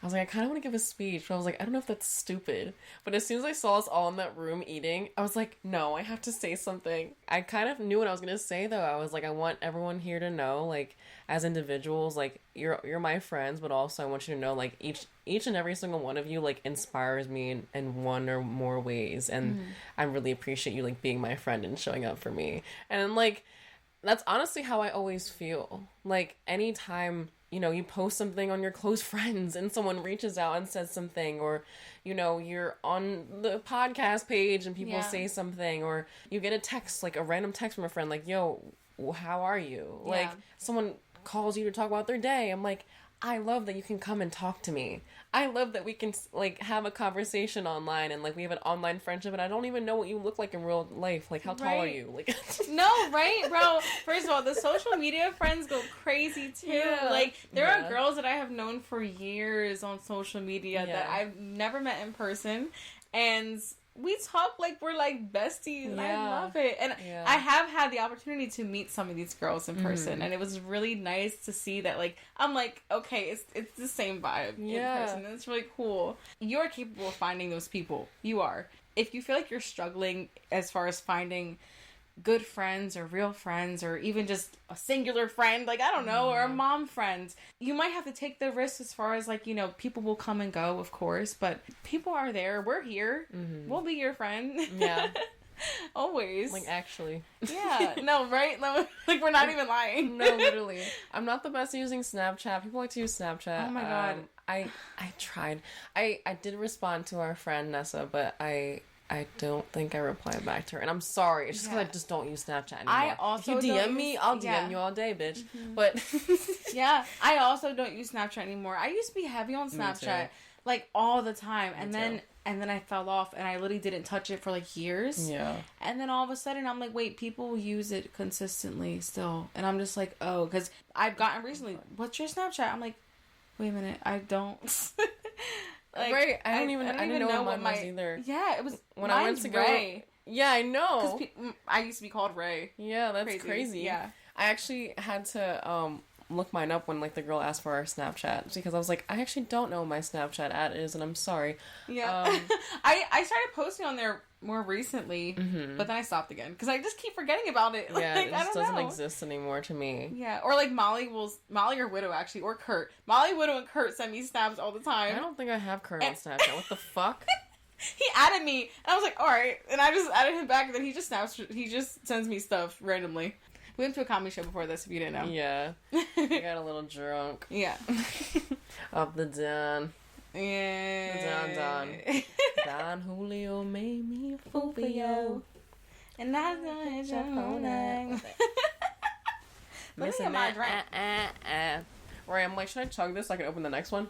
I kind of want to give a speech, but I was like, I don't know if that's stupid. But as soon as I saw us all in that room eating, I was like, no, I have to say something. I kind of knew what I was going to say, though. I was like, I want everyone here to know, like, as individuals, like, you're my friends, but also I want you to know, like, each and every single one of you, like, inspires me in one or more ways. And I really appreciate you, like, being my friend and showing up for me. And, like, that's honestly how I always feel. Like, anytime, you know, you post something on your close friends and someone reaches out and says something, or, you know, you're on the podcast page and people say something, or you get a text, like a random text from a friend, like, yo, how are you? Yeah. Like, someone calls you to talk about their day. I'm like, I love that you can come and talk to me. I love that we can, like, have a conversation online and, like, we have an online friendship and I don't even know what you look like in real life. Like, how tall are you? Like, no, right, bro? First of all, the social media friends go crazy, too. Yeah. Like, there are girls that I have known for years on social media that I've never met in person, and we talk like we're like besties. I love it. And I have had the opportunity to meet some of these girls in person, and it was really nice to see that, like, I'm like, okay, it's the same vibe in person, and it's really cool. You're capable of finding those people. You are. If you feel like you're struggling as far as finding good friends or real friends or even just a singular friend, like, I don't know, or a mom friend, you might have to take the risk as far as, like, you know, people will come and go, of course, but people are there. We're here. We'll be your friend. Yeah. Always. Like, actually. Yeah. No, right? No, like, we're not even lying. No, literally. I'm not the best at using Snapchat. People like to use Snapchat. Oh my god. I tried. I did respond to our friend Nessa, but I don't think I replied back to her. And I'm sorry. It's just because I just don't use Snapchat anymore. I also if you DM me, I'll DM you all day, bitch. But yeah, I also don't use Snapchat anymore. I used to be heavy on Snapchat, like, all the time. And then I fell off and I literally didn't touch it for like years. Yeah. And then all of a sudden I'm like, wait, people use it consistently still. And I'm just like, oh, because I've gotten recently, what's your Snapchat? I'm like, wait a minute, I don't. Like, right, I didn't know what mine was either. Yeah, it was when I went to go. Ray. Yeah, I know. Because I used to be called Ray. Yeah, that's crazy. Yeah, I actually had to look mine up when, like, the girl asked for our Snapchat, because I was like, I actually don't know what my Snapchat ad is, and I'm sorry. Yeah, I started posting on there more recently, but then I stopped again because I just keep forgetting about it. Yeah, like, it just doesn't exist anymore to me. Yeah, or like Molly or Widow actually, or Kurt. Molly, Widow, and Kurt send me snaps all the time. I don't think I have Kurt on Snapchat. What the fuck? He added me, and I was like, all right, and I just added him back, and then he just sends me stuff randomly. We went to a comedy show before this, if you didn't know. Yeah, I got a little drunk. Yeah, off the Don. Yeah. Don Julio made me a fool for you. And I don't your whole night. Listen, my drink. Right, I'm like, should I chug this so I can open the next one?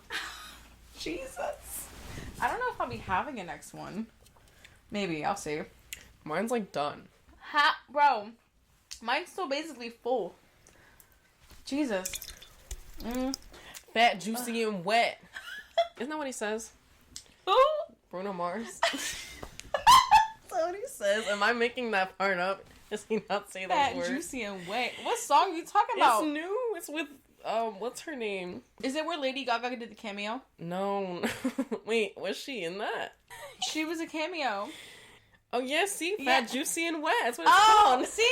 Jesus. I don't know if I'll be having a next one. Maybe, I'll see. Mine's like done. Bro, mine's still basically full. Jesus. Fat, juicy, and wet. Isn't that what he says? Who? Bruno Mars. That's what he says. Am I making that part up? Does he not say that word? Fat, juicy, and wet. What song are you talking about? It's new. It's with, what's her name? Is it where Lady Gaga did the cameo? No. Wait, was she in that? She was a cameo. Oh yeah, see, Fat, Juicy, and Wet. That's what it's called. See,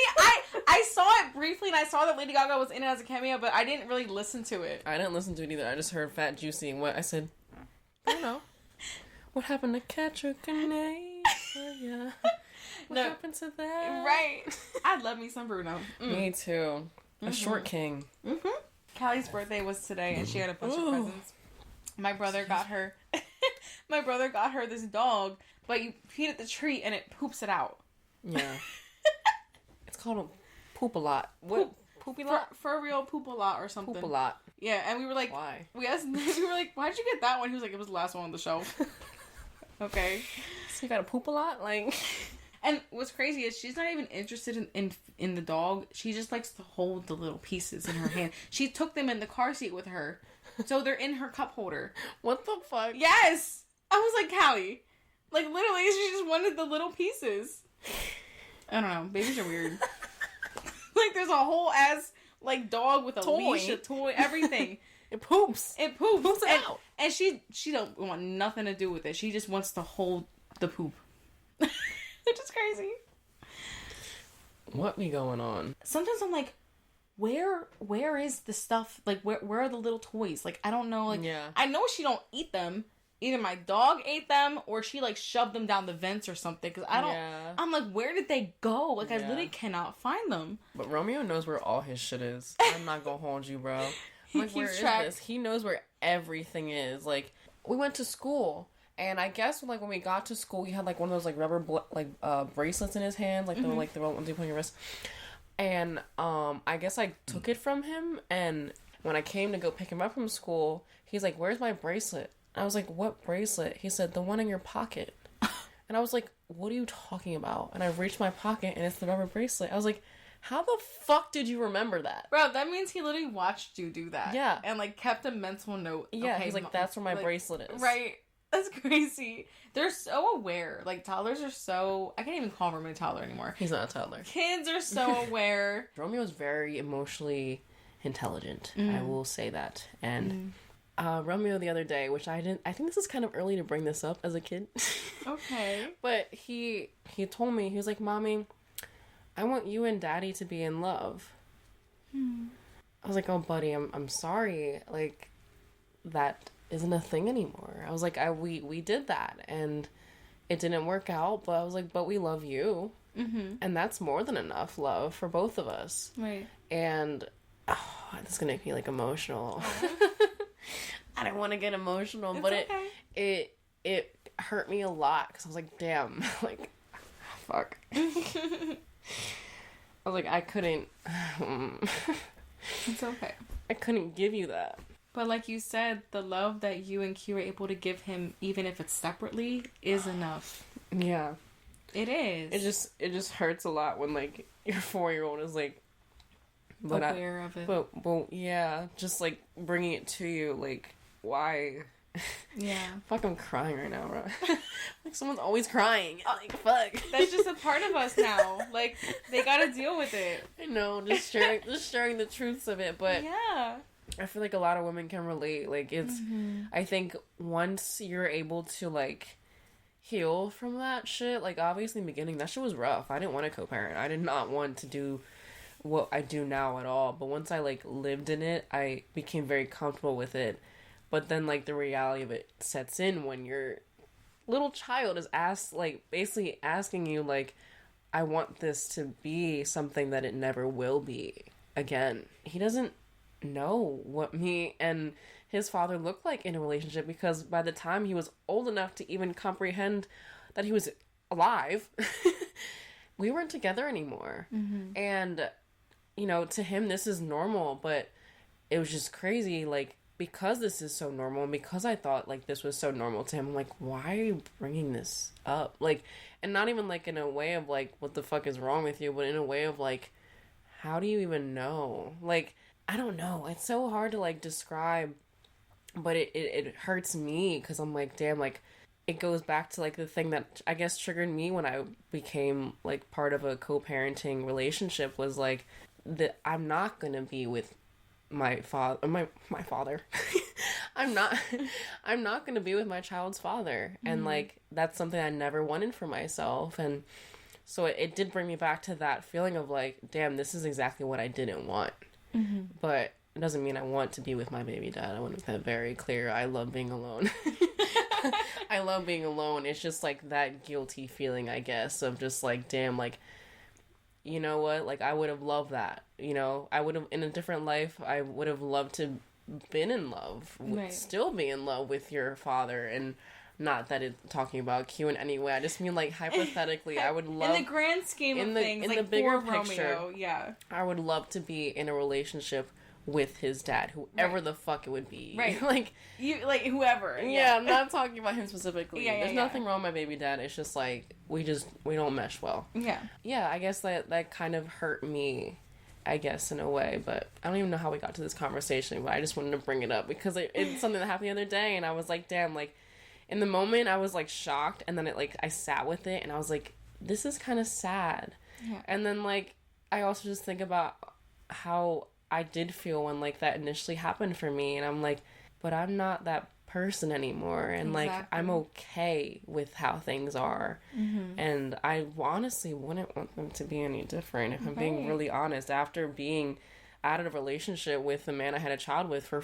I saw it briefly, and I saw that Lady Gaga was in it as a cameo, but I didn't really listen to it. I didn't listen to it either. I just heard Fat, Juicy, and Wet. I said, I don't know. What happened to Catch a Grenade? Yeah. What happened to that? Right. I love me some Bruno. Me too. A short king. Callie's birthday was today, and she had a bunch of presents. My brother got her. My brother got her this dog, but you feed it the treat and it poops it out. Yeah. It's called a poop-a-lot. What? Poopy-lot? For real poop-a-lot or something. Poop-a-lot. Yeah, and we were like, why? We were like, why'd you get that one? He was like, it was the last one on the shelf. Okay. So you got a poop-a-lot? Like... And what's crazy is she's not even interested in the dog. She just likes to hold the little pieces in her hand. She took them in the car seat with her. So they're in her cup holder. What the fuck? Yes! I was like, Callie. Like, literally, she just wanted the little pieces. I don't know. Babies are weird. Like, there's a whole ass, like, dog with a leash, a toy, everything. It poops. It poops. Poops it out. And she don't want nothing to do with it. She just wants to hold the poop. Which is crazy. What be going on? Sometimes I'm like, where is the stuff? Like, where are the little toys? Like, I don't know. Like, yeah. I know she don't eat them. Either my dog ate them or she, like, shoved them down the vents or something. Because I don't... Yeah. I'm like, where did they go? Like, I literally cannot find them. But Romeo knows where all his shit is. I'm not gonna hold you, bro. I'm like, where is this? He knows where everything is. Like, we went to school... And I guess, like, when we got to school, he had, like, one of those, like, rubber, bracelets in his hands. Like, the ones you put on your wrist. And, I guess I took it from him. And when I came to go pick him up from school, he's like, where's my bracelet? I was like, what bracelet? He said, the one in your pocket. And I was like, what are you talking about? And I reached my pocket, and it's the rubber bracelet. I was like, how the fuck did you remember that? Bro, that means he literally watched you do that. Yeah. And, like, kept a mental note. Yeah, okay, he's like, that's where my bracelet is. Right. That's crazy. They're so aware. Like, toddlers are so... I can't even call Romeo a toddler anymore. He's not a toddler. Kids are so aware. Romeo's very emotionally intelligent. I will say that. And Romeo the other day, which I think this is kind of early to bring this up as a kid. Okay. But he told me, he was like, Mommy, I want you and Daddy to be in love. I was like, oh, buddy, I'm sorry. Like, that... isn't a thing anymore. I was like, we did that and it didn't work out, but I was like, but we love you. And that's more than enough love for both of us. Right. And this is gonna make me like emotional. I didn't want to get emotional, but okay. it hurt me a lot because I was like, damn, like, fuck. I was like, I couldn't. It's okay. I couldn't give you that. But like you said, the love that you and Q are able to give him, even if it's separately, is enough. Yeah. It is. It just hurts a lot when, like, your 4-year-old is, like... aware of it. But, yeah, just, like, bringing it to you, like, why? Yeah. Fuck, I'm crying right now, bro. Like, someone's always crying. Like, fuck. That's just a part of us now. Like, they gotta deal with it. I know, just sharing the truths of it, but... Yeah. I feel like a lot of women can relate. Like, it's... I think once you're able to, like, heal from that shit, like, obviously in the beginning, that shit was rough. I didn't want to co-parent. I did not want to do what I do now at all. But once I, like, lived in it, I became very comfortable with it. But then, like, the reality of it sets in when your little child is basically asking you, like, I want this to be something that it never will be again. He doesn't know what me and his father looked like in a relationship because by the time he was old enough to even comprehend that he was alive, we weren't together anymore. And, you know, to him, this is normal, but it was just crazy, like, because this is so normal and because I thought, like, this was so normal to him, I'm like, why are you bringing this up? Like, and not even, like, in a way of, like, what the fuck is wrong with you, but in a way of, like, how do you even know? Like, I don't know. It's so hard to, like, describe, but it hurts me because I'm like, damn, like, it goes back to, like, the thing that I guess triggered me when I became, like, part of a co-parenting relationship was, like, that I'm not gonna be with my father. I'm not I'm not going to be with my child's father. And like that's something I never wanted for myself. And so it did bring me back to that feeling of like, damn, this is exactly what I didn't want. But it doesn't mean I want to be with my baby dad. I want to make that very clear. I love being alone. I love being alone. It's just like that guilty feeling, I guess, of just like, damn, like, you know what? Like, I would have loved that. You know, I would have, in a different life, I would have loved to been in love, Right. still be in love with your father. And not that it's talking about Q in any way. I just mean, like, hypothetically, I would love... In the grand scheme of things, in like, the bigger for picture, Romeo, yeah. I would love to be in a relationship with his dad, whoever the fuck it would be. Right. Like, you, like, whoever. yeah, I'm not talking about him specifically. Yeah, There's nothing wrong with my baby dad. It's just like we don't mesh well. Yeah. Yeah, I guess that kind of hurt me, I guess, in a way. But I don't even know how we got to this conversation, but I just wanted to bring it up because it's something that happened the other day, and I was like, damn, like, in the moment I was like shocked, and then I sat with it, and I was like, this is kind of sad. Yeah. And then like I also just think about how I did feel when like that initially happened for me, and I'm like, but I'm not that person anymore, and like I'm okay with how things are. And I honestly wouldn't want them to be any different, if I'm being really honest. After being out of a relationship with the man I had a child with for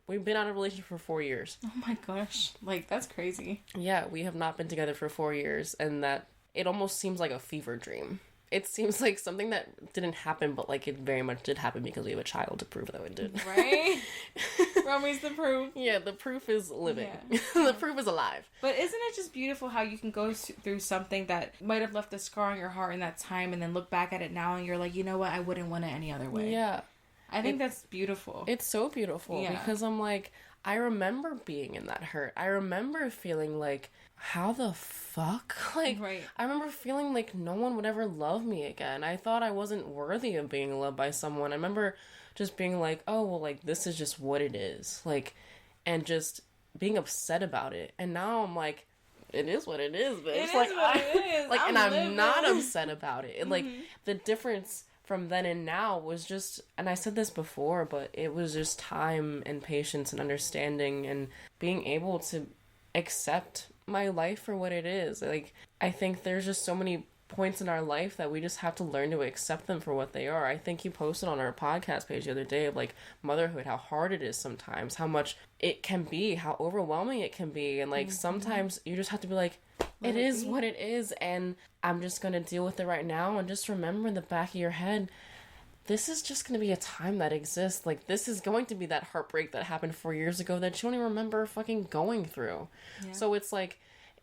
we've been out of a relationship for 4 years. Oh my gosh, like that's crazy. Yeah, we have not been together for 4 years, and that it almost seems like a fever dream. It seems like something that didn't happen, but like it very much did happen because we have a child to prove that it did. Right? Romy's the proof. Yeah, the proof is living. Yeah. The proof is alive. But isn't it just beautiful how you can go through something that might have left a scar on your heart in that time, and then look back at it now and you're like, you know what, I wouldn't want it any other way. Yeah. I think that's beautiful. It's so beautiful because I'm like, I remember being in that hurt. I remember feeling like, how the fuck? Like, I remember feeling like no one would ever love me again. I thought I wasn't worthy of being loved by someone. I remember just being like, oh, well, like, this is just what it is. Like, and just being upset about it. And now I'm like, it is what it is, bitch. It like, is what it is. Like, and I'm not upset about it. Like, the difference from then and now was just, and I said this before, but it was just time and patience and understanding and being able to accept my life for what it is. Like, I think there's just so many points in our life that we just have to learn to accept them for what they are. I think you posted on our podcast page the other day of like motherhood, how hard it is sometimes, how much it can be, how overwhelming it can be, and like sometimes you just have to be like, it is what it is, and I'm just gonna deal with it right now. And just remember in the back of your head, this is just going to be a time that exists. Like, this is going to be that heartbreak that happened 4 years ago that you don't even remember fucking going through. Yeah. So it's like,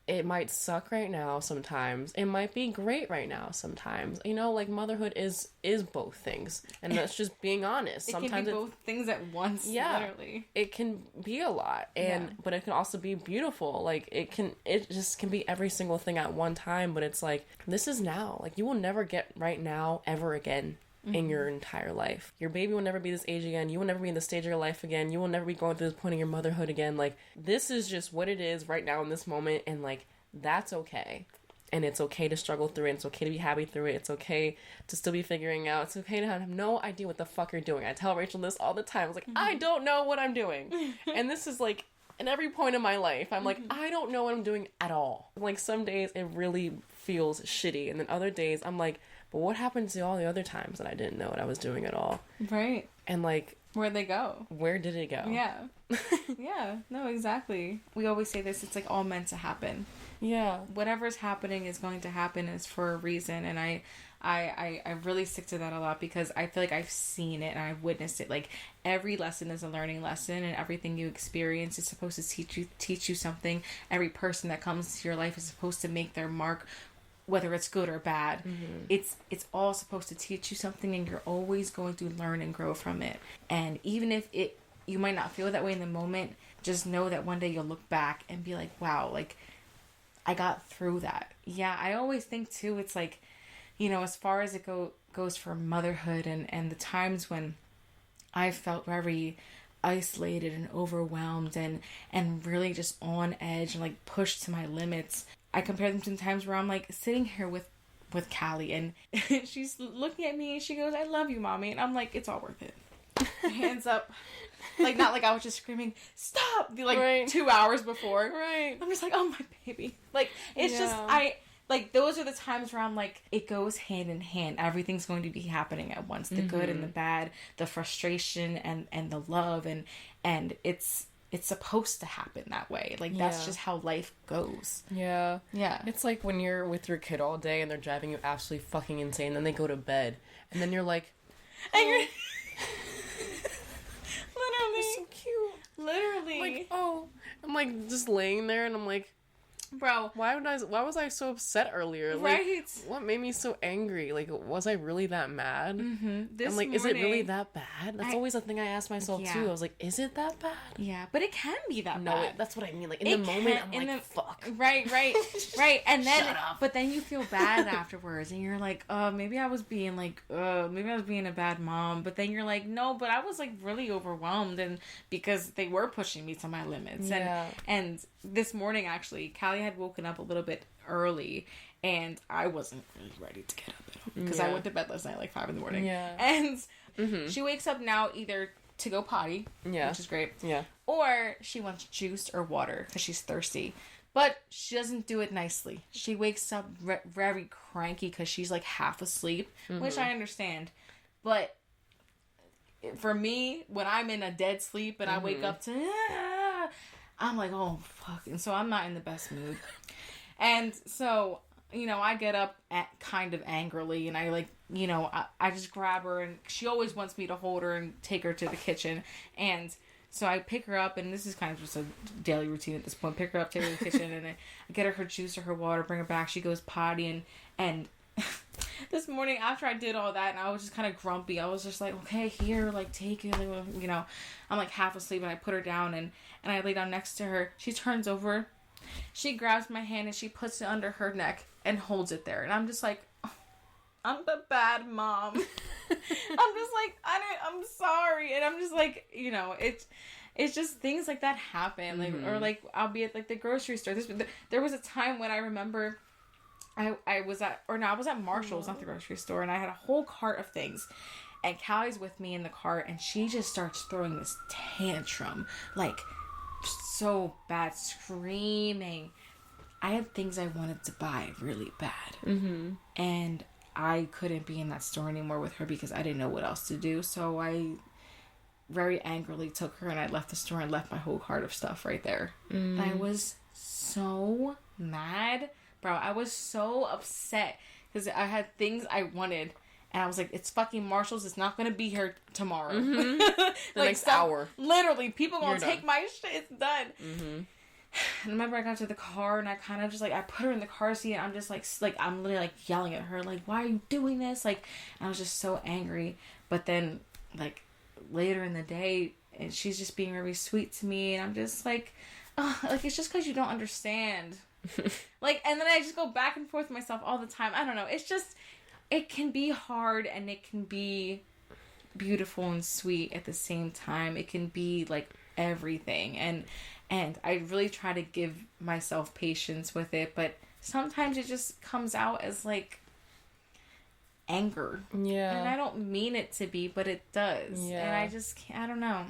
it might suck right now sometimes. It might be great right now sometimes. You know, like, motherhood is both things. And that's just being honest. Sometimes can be both things at once, literally. It can be a lot. But it can also be beautiful. Like, it just can be every single thing at one time. But it's like, this is now. Like, you will never get right now ever again. In your entire life. Your baby will never be this age again. You will never be in this stage of your life again. You will never be going through this point in your motherhood again. Like, this is just what it is right now in this moment, and like, that's okay. And it's okay to struggle through it. It's okay to be happy through it. It's okay to still be figuring out. It's okay to have no idea what the fuck you're doing. I tell Rachel this all the time. I was like, I don't know what I'm doing. And this is like, in every point of my life, I'm like, I don't know what I'm doing at all. Like, some days it really feels shitty. And then other days I'm like, but what happened to all the other times that I didn't know what I was doing at all? Right. And like, where'd they go? Where did it go? Yeah. Yeah. No, exactly. We always say this, it's like all meant to happen. Yeah. Whatever's happening is going to happen is for a reason. And I really stick to that a lot because I feel like I've seen it and I've witnessed it. Like, every lesson is a learning lesson, and everything you experience is supposed to teach you something. Every person that comes to your life is supposed to make their mark, whether it's good or bad. It's all supposed to teach you something, and you're always going to learn and grow from it. And even if you might not feel that way in the moment, just know that one day you'll look back and be like, wow, like, I got through that. Yeah, I always think too, it's like, you know, as far as it goes for motherhood and the times when I felt very isolated and overwhelmed and really just on edge and like pushed to my limits, I compare them to times where I'm like sitting here with Callie and she's looking at me and she goes, I love you, mommy. And I'm like, it's all worth it. hands up. Like, not like I was just screaming, stop! Like, right. 2 hours before. Right. I'm just like, oh, my baby. Like, it's just, like, those are the times where I'm like, it goes hand in hand. Everything's going to be happening at once. The good and the bad, the frustration and the love. And it's supposed to happen that way. Like, that's just how life goes. Yeah. Yeah. It's like when you're with your kid all day and they're driving you absolutely fucking insane. Then they go to bed. And then you're like... And you're... Literally. So cute. Literally. Like, oh. I'm like just laying there and I'm like... Bro. Why was I so upset earlier? Like, right. What made me so angry? Like, was I really that mad? Mm-hmm. I'm like, is it really that bad? That's always a thing I ask myself too. I was like, is it that bad? Yeah, but it can be that bad. No, that's what I mean. Like, in the moment, I'm like, fuck. Right. And then, but then you feel bad afterwards and you're like, maybe I was being like, maybe I was being a bad mom. But then you're like, no, but I was like really overwhelmed and because they were pushing me to my limits. Yeah. And this morning, actually, Callie had woken up a little bit early and I wasn't really ready to get up at all because I went to bed last night like 5 a.m. Yeah. And she wakes up now either to go potty, which is great, or she wants juice or water because she's thirsty. But she doesn't do it nicely. She wakes up very cranky because she's like half asleep, which I understand. But for me, when I'm in a dead sleep and I wake up to... I'm like, oh, fuck. And so I'm not in the best mood. And so, I get up kind of angrily and I like, I just grab her and she always wants me to hold her and take her to the kitchen. And so I pick her up and this is kind of just a daily routine at this point. Pick her up, take her to the kitchen and I get her juice or her water, bring her back. She goes potty and this morning after I did all that and I was just kind of grumpy. I was just like, okay, here, like take it. I'm like half asleep and I put her down and I lay down next to her. She turns over. She grabs my hand and she puts it under her neck and holds it there. And I'm just like, oh, I'm the bad mom. I'm just like, I'm sorry. And I'm just like, it's just things like that happen. Like, or like I'll be at like the grocery store. There was a time when I remember I was at Marshall's, not the grocery store. And I had a whole cart of things. And Callie's with me in the cart and she just starts throwing this tantrum. Like, so bad, screaming. I had things I wanted to buy really bad. And I couldn't be in that store anymore with her because I didn't know what else to do. So I very angrily took her and I left the store and left my whole cart of stuff right there. And I was so mad. Bro, I was so upset because I had things I wanted. And I was like, it's fucking Marshall's. It's not going to be here tomorrow. The next hour. Literally, people going to take my shit. It's done. And I remember I got to the car and I kind of just like, I put her in the car seat and I'm just like I'm literally like yelling at her. Like, why are you doing this? Like, I was just so angry. But then like later in the day, and she's just being really sweet to me. And I'm just like, oh, like, it's just because you don't understand. Like, and then I just go back and forth with myself all the time. I don't know. It's just... It can be hard and it can be beautiful and sweet at the same time. It can be like everything. And I really try to give myself patience with it, but sometimes it just comes out as like anger. Yeah. And I don't mean it to be, but it does. Yeah. And I just can't, I don't know.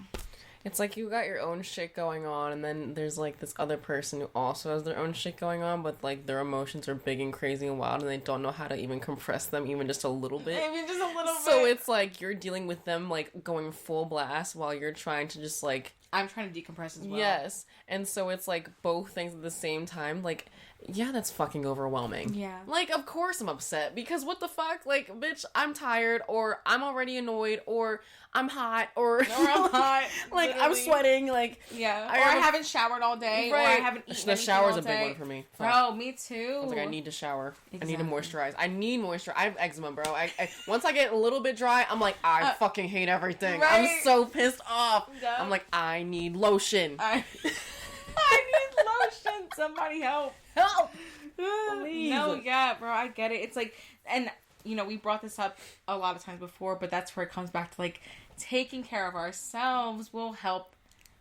It's like you got your own shit going on, and then there's, like, this other person who also has their own shit going on, but, like, their emotions are big and crazy and wild, and they don't know how to even compress them even just a little bit. Even just a little bit. So it's like you're dealing with them, like, going full blast while you're trying to just, like... I'm trying to decompress as well. Yes. And so it's, like, both things at the same time. Like, yeah, that's fucking overwhelming. Yeah. Like, of course I'm upset, because what the fuck? Like, bitch, I'm tired, or I'm already annoyed, or... I'm hot, or I'm hot. Like, literally. I'm sweating, like... Yeah. I haven't showered all day, right. Or I haven't eaten The shower's a big one for me. Bro, me too. I was like, I need to shower. Exactly. I need to moisturize. I need moisture. I have eczema, bro. I once I get a little bit dry, I'm like, I fucking hate everything. Right? I'm so pissed off. Yeah. I'm like, I need lotion. I need lotion. Somebody help. Help! Please. No, yeah, bro, I get it. It's like... And... we brought this up a lot of times before, but that's where it comes back to, like, taking care of ourselves will help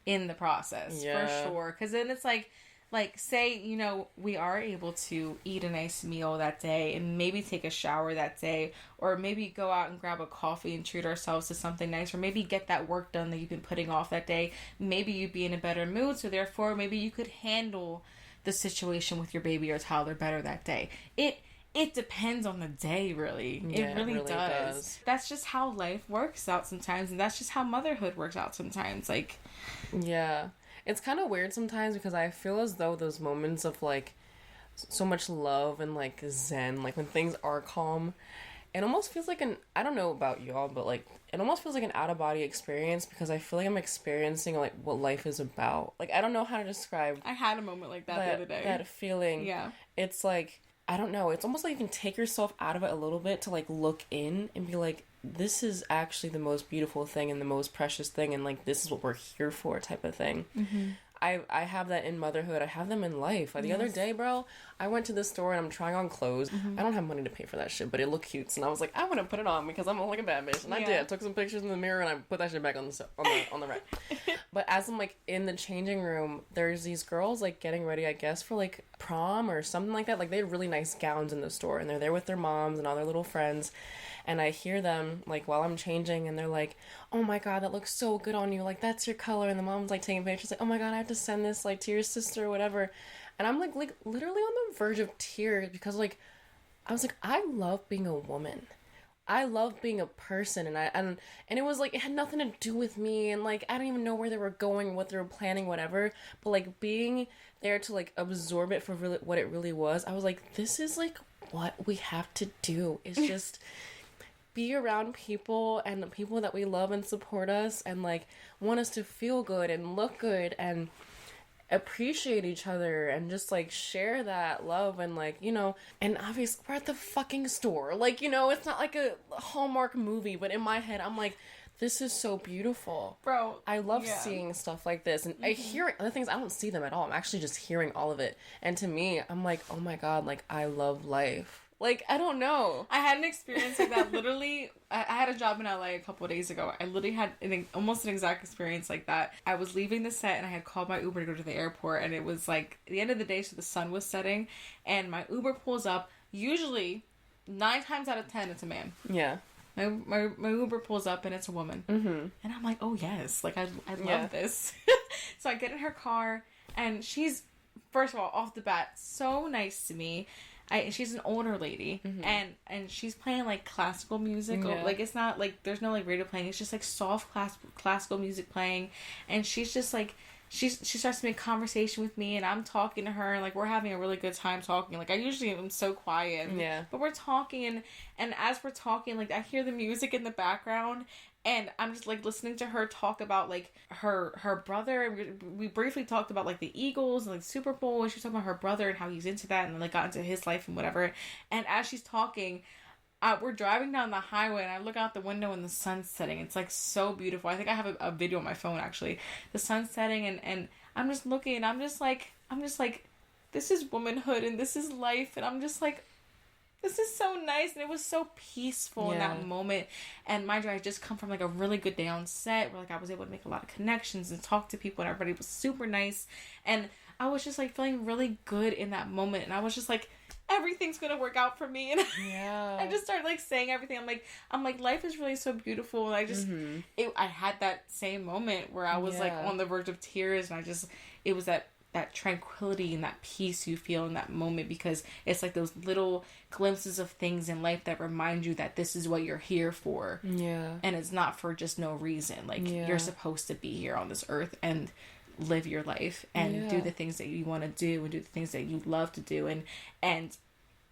in the process, for sure. Because then it's like, like, say, you know, we are able to eat a nice meal that day and maybe take a shower that day, or maybe go out and grab a coffee and treat ourselves to something nice, or maybe get that work done that you've been putting off that day. Maybe you'd be in a better mood, so therefore maybe you could handle the situation with your baby or toddler better that day. It depends on the day, really. Yeah, it really does. That's just how life works out sometimes, and that's just how motherhood works out sometimes. Like, yeah. It's kind of weird sometimes because I feel as though those moments of, like, so much love and, like, zen, like, when things are calm, it almost feels like I don't know about y'all, but, like, it almost feels like an out-of-body experience because I feel like I'm experiencing, like, what life is about. Like, I don't know how to describe I had a moment like that the other day. That feeling. Yeah. It's like, I don't know, it's almost like you can take yourself out of it a little bit to, like, look in and be like, this is actually the most beautiful thing and the most precious thing, and, like, this is what we're here for, type of thing. Mm-hmm. I have that in motherhood. I have them in life. Like, the other day, bro, I went to the store and I'm trying on clothes. I don't have money to pay for that shit, but it looked cute, and I was like, I want to put it on because I'm like a bad bitch, and I did. I took some pictures in the mirror and I put that shit back on the rack. But as I'm, like, in the changing room, there's these girls, like, getting ready, I guess, for, like, prom or something like that. Like, they had really nice gowns in the store, and they're there with their moms and all their little friends. And I hear them, like, while I'm changing, and they're like, oh my god, that looks so good on you, like, that's your color. And the mom's, like, taking pictures, like, oh my god, I have to send this, like, to your sister or whatever. And I'm, like literally on the verge of tears because, like, I was like, I love being a woman. I love being a person, and it was, like, it had nothing to do with me, and, like, I don't even know where they were going, what they were planning, whatever, but, like, being there to, like, absorb it for really what it really was, I was like, this is, like, what we have to do, is just be around people, and the people that we love and support us, and, like, want us to feel good and look good and appreciate each other and just, like, share that love. And, like, you know, and obviously we're at the fucking store, like, you know, it's not like a Hallmark movie, but in my head I'm like, this is so beautiful, bro. I love seeing stuff like this, and I hear other things, I don't see them at all, I'm actually just hearing all of it, and to me I'm like, oh my god, like, I love life. Like, I don't know. I had an experience like that. Literally, I had a job in LA a couple of days ago. I literally had almost an exact experience like that. I was leaving the set and I had called my Uber to go to the airport, and it was like the end of the day, so the sun was setting, and my Uber pulls up. Usually, 9 times out of 10, it's a man. Yeah. My Uber pulls up and it's a woman. Mm-hmm. And I'm like, oh yes, like I love this. So I get in her car, and she's, first of all, off the bat, so nice to me. She's an older lady, and she's playing, like, classical music. Yeah. Like, it's not, like, there's no, like, radio playing. It's just, like, soft classical music playing. And she's just, like, she starts to make conversation with me, and I'm talking to her, and, like, we're having a really good time talking. Like, I usually am so quiet. But we're talking, and as we're talking, like, I hear the music in the background, and I'm just, like, listening to her talk about, like, her brother. And we briefly talked about, like, the Eagles and, like, Super Bowl. And she was talking about her brother and how he's into that, and, like, got into his life and whatever. And as she's talking, we're driving down the highway, and I look out the window and the sun's setting. It's, like, so beautiful. I think I have a video on my phone, actually. The sun's setting, and I'm just looking, and I'm just like, this is womanhood, and this is life. And I'm just like, this is so nice, and it was so peaceful in that moment. And mind you, I just come from, like, a really good day on set where, like, I was able to make a lot of connections and talk to people, and everybody was super nice, and I was just, like, feeling really good in that moment, and I was just like, everything's gonna work out for me. And I just started, like, saying everything. I'm like life is really so beautiful, and I just I had that same moment where I was like on the verge of tears, and it was that tranquility and that peace you feel in that moment, because it's like those little glimpses of things in life that remind you that this is what you're here for. Yeah. And it's not for just no reason. Like, you're supposed to be here on this earth and live your life and do the things that you want to do and do the things that you love to do, and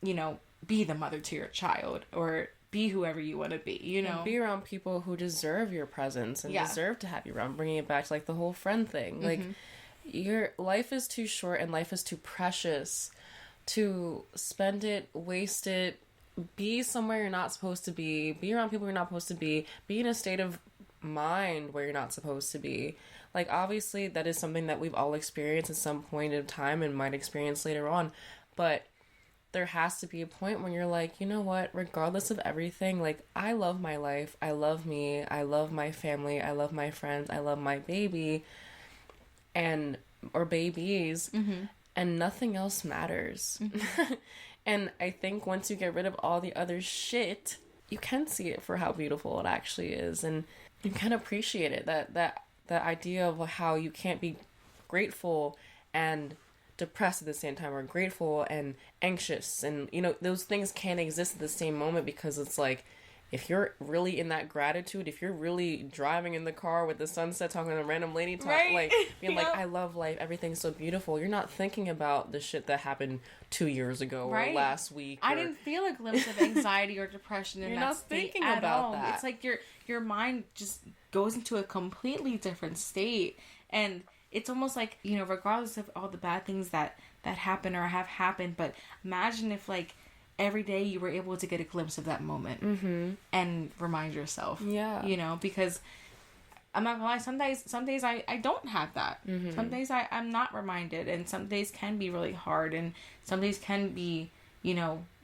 you know, be the mother to your child, or be whoever you want to be, you know. And be around people who deserve your presence and deserve to have you around, bringing it back to, like, the whole friend thing. Like, your life is too short and life is too precious to spend it, waste it, be somewhere you're not supposed to be around people you're not supposed to be in a state of mind where you're not supposed to be. Like, obviously that is something that we've all experienced at some point in time and might experience later on, but there has to be a point when you're like, you know what, regardless of everything, like, I love my life, I love me, I love my family, I love my friends, I love my baby, or babies, and nothing else matters. And I think once you get rid of all the other shit, you can see it for how beautiful it actually is, and you can appreciate it. That idea of how you can't be grateful and depressed at the same time, or grateful and anxious, and those things can't exist at the same moment, because it's like, if you're really in that gratitude, if you're really driving in the car with the sunset, talking to a random lady, like being like, I love life, everything's so beautiful, you're not thinking about the shit that happened 2 years ago or last week. I didn't feel a glimpse of anxiety or depression in that state thinking at about all. that. It's like your mind just goes into a completely different state, and it's almost like, regardless of all the bad things that happen or have happened, but imagine if, like, every day you were able to get a glimpse of that moment and remind yourself. Yeah. Because I'm not gonna lie, some days I don't have that. Some days I'm not reminded, and some days can be really hard, and some days can be,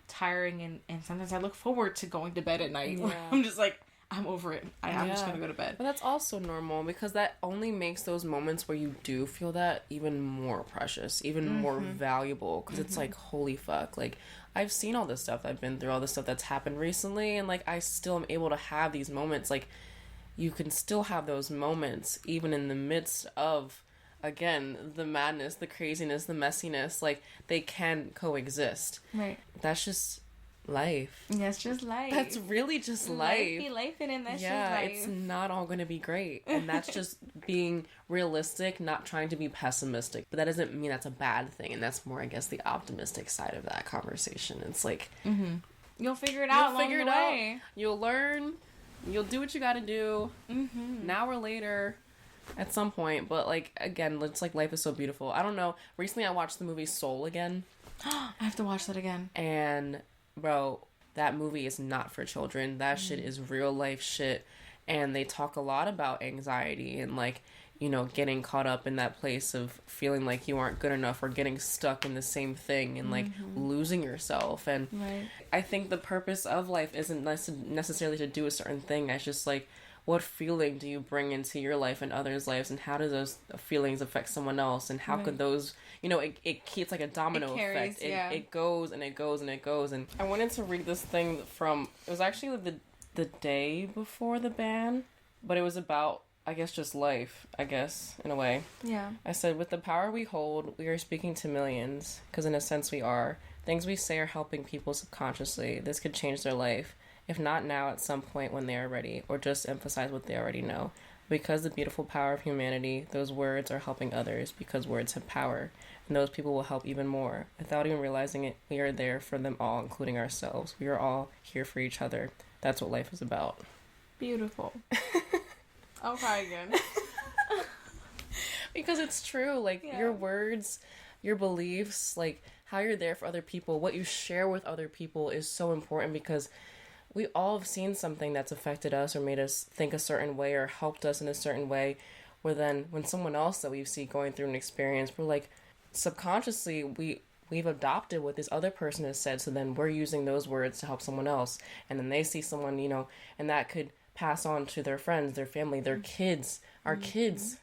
tiring, and sometimes I look forward to going to bed at night. Yeah. I'm just like, I'm over it. I'm just gonna go to bed. But that's also normal, because that only makes those moments where you do feel that even more precious, even more valuable, because it's like, holy fuck, like, I've seen all this stuff I've been through, all this stuff that's happened recently, and like, I still am able to have these moments. Like, you can still have those moments even in the midst of, again, the madness, the craziness, the messiness. Like, they can coexist. Right. That's just life. That's just life. That's really just life. Life be life, and that's just life. It's not all going to be great, and that's just being realistic, not trying to be pessimistic. But that doesn't mean that's a bad thing, and that's more, I guess, the optimistic side of that conversation. It's like, you'll figure it out along the way. You'll learn. You'll do what you got to do. Now or later, at some point. But like, again, it's like, life is so beautiful. I don't know. Recently, I watched the movie Soul again. I have to watch that again. And bro, that movie is not for children. That shit is real life shit. And they talk a lot about anxiety and, like, getting caught up in that place of feeling like you aren't good enough, or getting stuck in the same thing, and like losing yourself. And I think the purpose of life isn't necessarily to do a certain thing. It's just like, what feeling do you bring into your life and others' lives, and how do those feelings affect someone else, and how could those, it's like a domino effect. It goes and it goes and it goes. And I wanted to read this thing from, it was actually the day before the ban, but it was about, I guess, just life, I guess, in a way. Yeah. I said, with the power we hold, we are speaking to millions, because in a sense we are. Things we say are helping people subconsciously. This could change their life. If not now, at some point when they are ready, or just emphasize what they already know. Because the beautiful power of humanity, those words are helping others, because words have power, and those people will help even more. Without even realizing it, we are there for them all, including ourselves. We are all here for each other. That's what life is about. Beautiful. I'll cry again. Because it's true, like, your words, your beliefs, like, how you're there for other people, what you share with other people is so important, because we all have seen something that's affected us or made us think a certain way or helped us in a certain way, where then when someone else that we see going through an experience, we're like, subconsciously, we've adopted what this other person has said, so then we're using those words to help someone else, and then they see someone, and that could pass on to their friends, their family, their kids, our kids.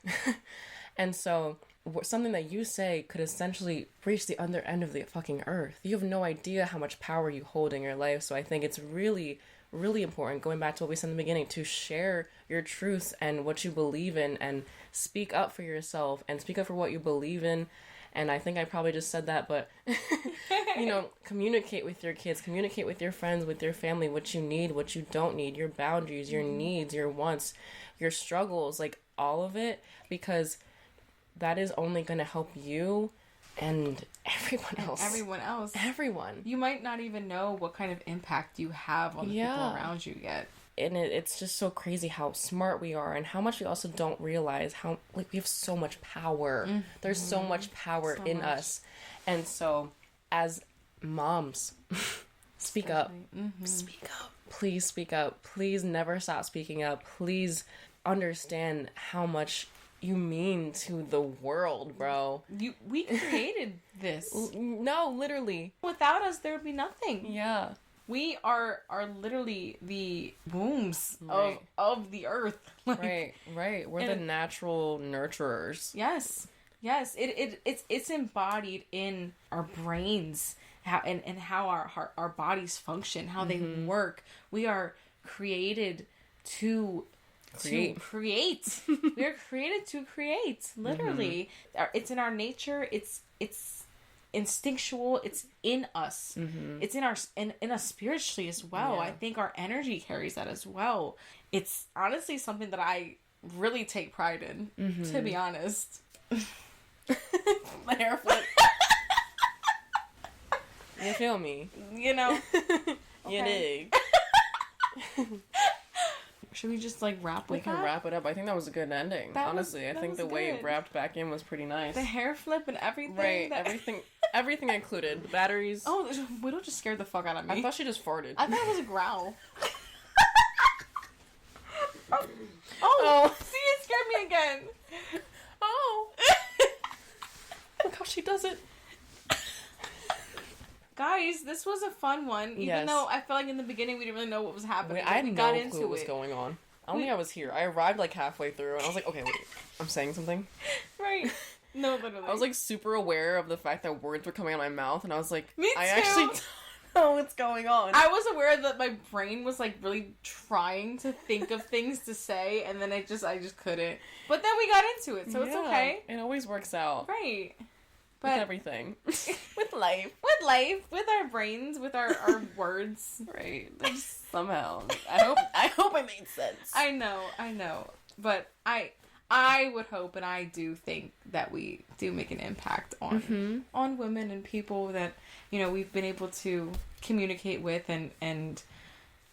And so something that you say could essentially reach the other end of the fucking earth. You have no idea how much power you hold in your life. So I think it's really, really important, going back to what we said in the beginning, to share your truths and what you believe in, and speak up for yourself and speak up for what you believe in. And I think I probably just said that, but, communicate with your kids, communicate with your friends, with your family, what you need, what you don't need, your boundaries, your needs, your wants, your struggles, like, all of it, because that is only going to help you and everyone else. Everyone. You might not even know what kind of impact you have on the people around you yet. And it's just so crazy how smart we are, and how much we also don't realize how, like, we have so much power. There's so much power in us. And so, as moms, speak up. Speak up. Please speak up. Please never stop speaking up. Please understand how much you mean to the world, bro. We created this. No, literally. Without us, there would be nothing. Yeah. We are literally the wombs of the earth. Right. We're the natural nurturers. Yes. Yes, it's embodied in our brains, how our bodies function, how they work. We are created to create. We are created to create, literally. It's in our nature. It's instinctual. It's in us. It's in us spiritually as well. I think our energy carries that as well. It's honestly something that I really take pride in, to be honest. The hair flip. You feel me? You know? You dig. Should we just like wrap with that? We can wrap it up. I think that was a good ending. Honestly, I think the way it wrapped back in was pretty nice. The hair flip and everything. Right, everything included. The batteries. Oh, Widow just scared the fuck out of me. I thought she just farted. I thought it was a growl. Oh, see, it scared me again. Oh. Look how she does it. Guys, this was a fun one. Even though I felt like in the beginning we didn't really know what was happening. I had no clue what was going on. Only I was here. I arrived like halfway through and I was like, okay, wait, I'm saying something? Right. No, literally. I was like super aware of the fact that words were coming out of my mouth and I was like, me too. I actually don't know what's going on. I was aware that my brain was like really trying to think of things to say and then I just couldn't. But then we got into it, so it's okay. It always works out. Right. With everything. With life. With life. With our brains. With our words. Right. Somehow. I hope it made sense. I know. But I would hope and I do think that we do make an impact on women and people that, you know, we've been able to communicate with and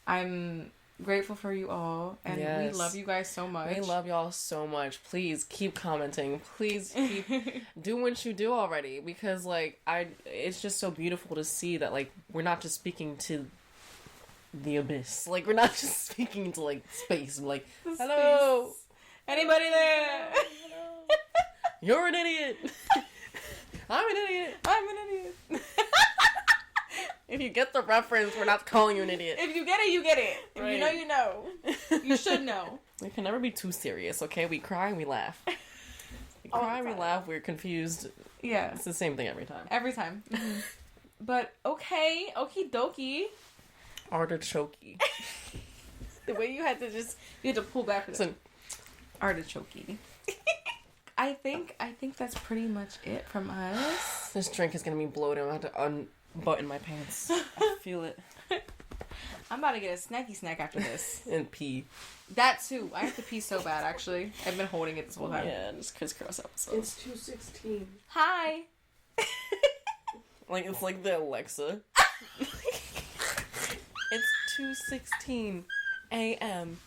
I'm grateful for you all and we love you guys so much. We love y'all so much. Please keep commenting. Please keep doing what you do already because like it's just so beautiful to see that like we're not just speaking to the abyss. Like we're not just speaking to like space. Like hello. Anybody there? You're an idiot. I'm an idiot. If you get the reference, we're not calling you an idiot. If you get it, you get it. If right. You know, you know. You should know. We can never be too serious, okay? We cry and we laugh. We cry and we laugh, we're confused. Yeah. It's the same thing every time. Every time. But, okay. Okie dokie. Artichokey. The way you had to pull back for that. Artichokey. I think that's pretty much it from us. This drink is gonna be bloated. I'm gonna have to unbutton my pants. I feel it. I'm about to get a snacky snack after this. And pee. That too. I have to pee so bad, actually. I've been holding it this whole time. Yeah, just crisscross episodes. It's 2:16. Hi. Like, it's like the Alexa. It's 2:16 a.m.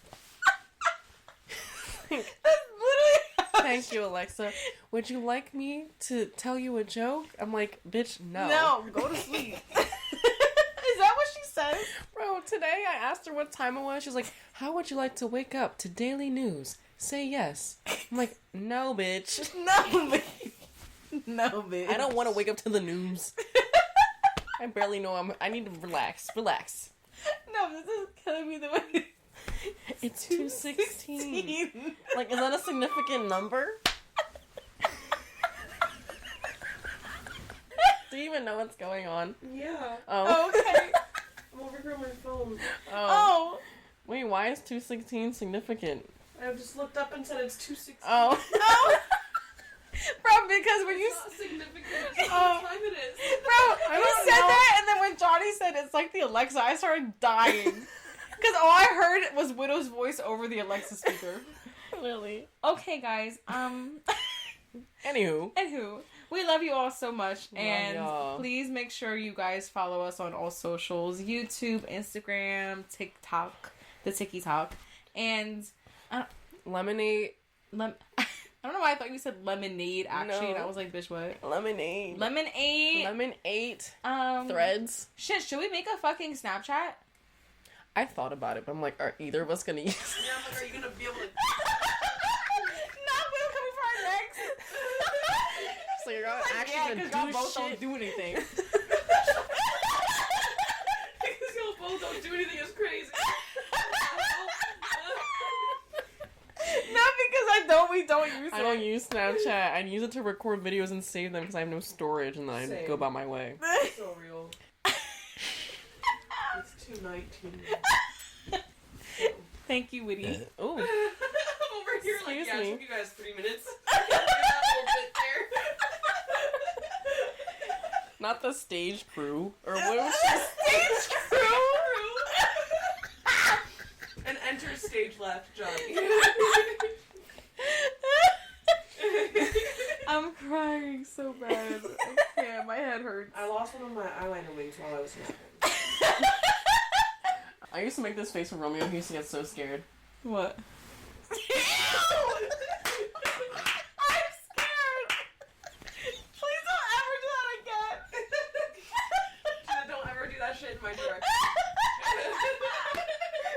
That's literally Thank you, Alexa. Would you like me to tell you a joke? I'm like, bitch, no. No, go to sleep. Is that what she says? Bro, today I asked her what time it was. She's like, how would you like to wake up to daily news? Say yes. I'm like, no, bitch. No, bitch. No, bitch. I don't want to wake up to the news. I barely know I need to relax. Relax. No, this is killing me the way. It's 2:16. Like, is that a significant number? Do you even know what's going on? Yeah. Oh. Okay. I'm over here on my phone. Oh. Wait, why is 2:16 significant? I just looked up and said it's 2:16. Oh. No. Bro, because when It's not significant. It's Oh. what time it is. Bro, you said that, and then when Johnny said it's like the Alexa, I started dying. Because all I heard was Widow's voice over the Alexa speaker. Really? Okay, guys. Anywho, we love you all so much, Love and y'all. please make sure you guys follow us on all socials: YouTube, Instagram, TikTok, the TikTok, and lemonade. I don't know why I thought you said lemonade actually, No. and I was like, bitch, what? Lemonade. Lemonade. Lemon 8. Um, Threads. Shit, should we make a fucking Snapchat? I thought about it, but I'm like, are either of us gonna use it? Yeah, I'm like, are you gonna be able to? No, we don't coming for our necks. So you're not actually yeah, gonna because do y'all both shit? don't do anything. Because y'all both don't do anything. It's crazy. Not because we don't use use I it. don't use Snapchat. I use it to record videos and save them because I have no storage, and then I Same. go about my way. So real. It's 2:19. Thank you, Witty. Oh, I'm over here like, Excuse yeah, me. it took you guys 3 minutes. That little bit there. not the stage crew or what was Stage crew. And enter stage left, Johnny. I'm crying so bad. Yeah, my head hurts. I lost one of my eyeliner wings while I was napping. I used to make this face for Romeo. He used to get so scared. What? I'm scared. Please don't ever do that again. Don't ever do that shit in my direction.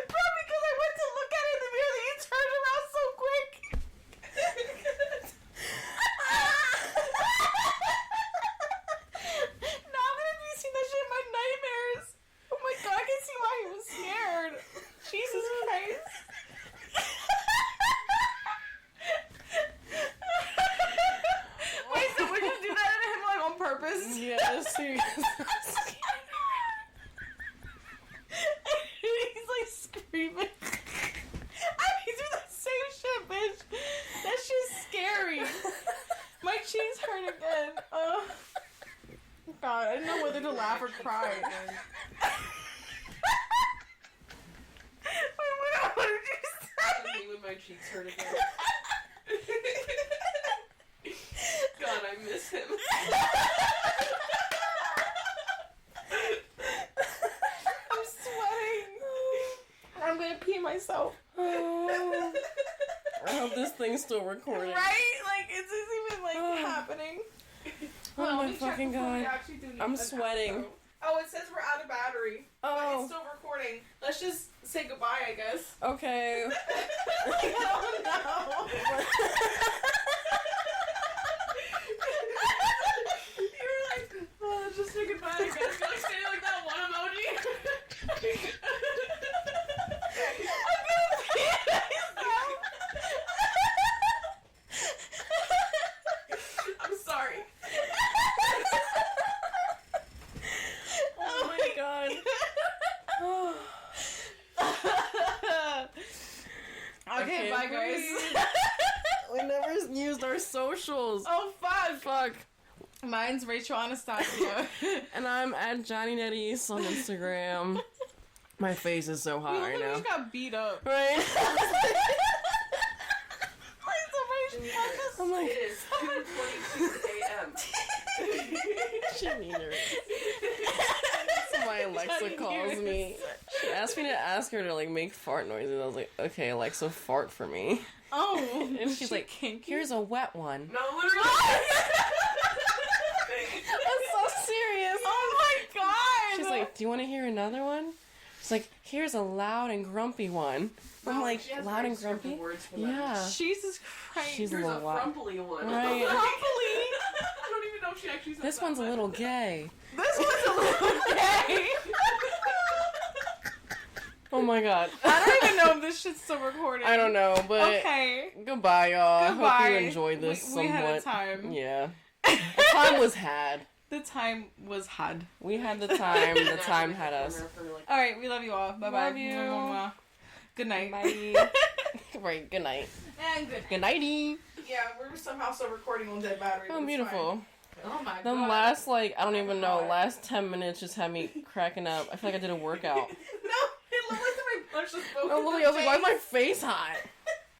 Bro, because I went to look at it in the mirror, you turned around so quick. Now I'm gonna be seeing that shit in my nightmares. Oh my god, I can see why he was scared. Jesus Christ. Wait, so we're gonna do that to him like on purpose? Yeah, serious. He's like screaming. I mean, do the same shit, bitch. That shit's scary. My cheeks hurt again. Oh, God, I didn't know whether to laugh or cry again. Wait, what did you say? Me when my cheeks hurt again. God, I miss him. I'm sweating. I'm gonna pee myself. Oh, I hope this thing's still recording. Right? Like, is this even like happening? Oh Let my me check fucking before we god. actually do I'm an sweating. outro. Oh, it says we're out of battery. But Oh, it's still recording. Let's just say goodbye, I guess. okay. Oh no. You were like, oh, let's just say goodbye, I guess. You're like saying like that one emoji. I'm sorry. Oh my god. Okay, bye guys. We never used our socials. Oh fuck. Fuck. Mine's Rachel Anastacia. And I'm at Janni Ayala on Instagram. My face is so hot We right literally now. just got beat up. Right? I'm like, It is 2:22 a.m. she neither. So my Alexa calls me. She asked me to ask her to like make fart noises. I was like, okay, Alexa, fart for me. Oh. And she's like, kinky. here's a wet one. No, literally. That's so serious. Oh my god. She's like, do you want to hear another one? She's like, here's a loud and grumpy one. I'm like, She has loud very and grumpy? specific words for that. Yeah. Jesus Christ. She's a Here's a little wild. frumply one. Right. I don't even know if she actually said This that, one's a but- little gay. This one's a little gay. Oh my god. I don't even know if this shit's still recording. I don't know, but Okay. goodbye, y'all. Goodbye. Hope you enjoyed this we somewhat. had a time. Yeah. The time was had. The time was had. We had the time. The time had us. All right, we love you all. Bye bye. Love you. Good night. Bye. Right, good night. And good. Good nighty. Yeah, we're somehow still recording on dead battery. but Oh, it's beautiful. fine. Oh my Them god. last, like, I don't even know, last 10 minutes just had me cracking up. I feel like I did a workout. No, it looked like my punch was broken. Oh, Lily, I was like, why is my face hot?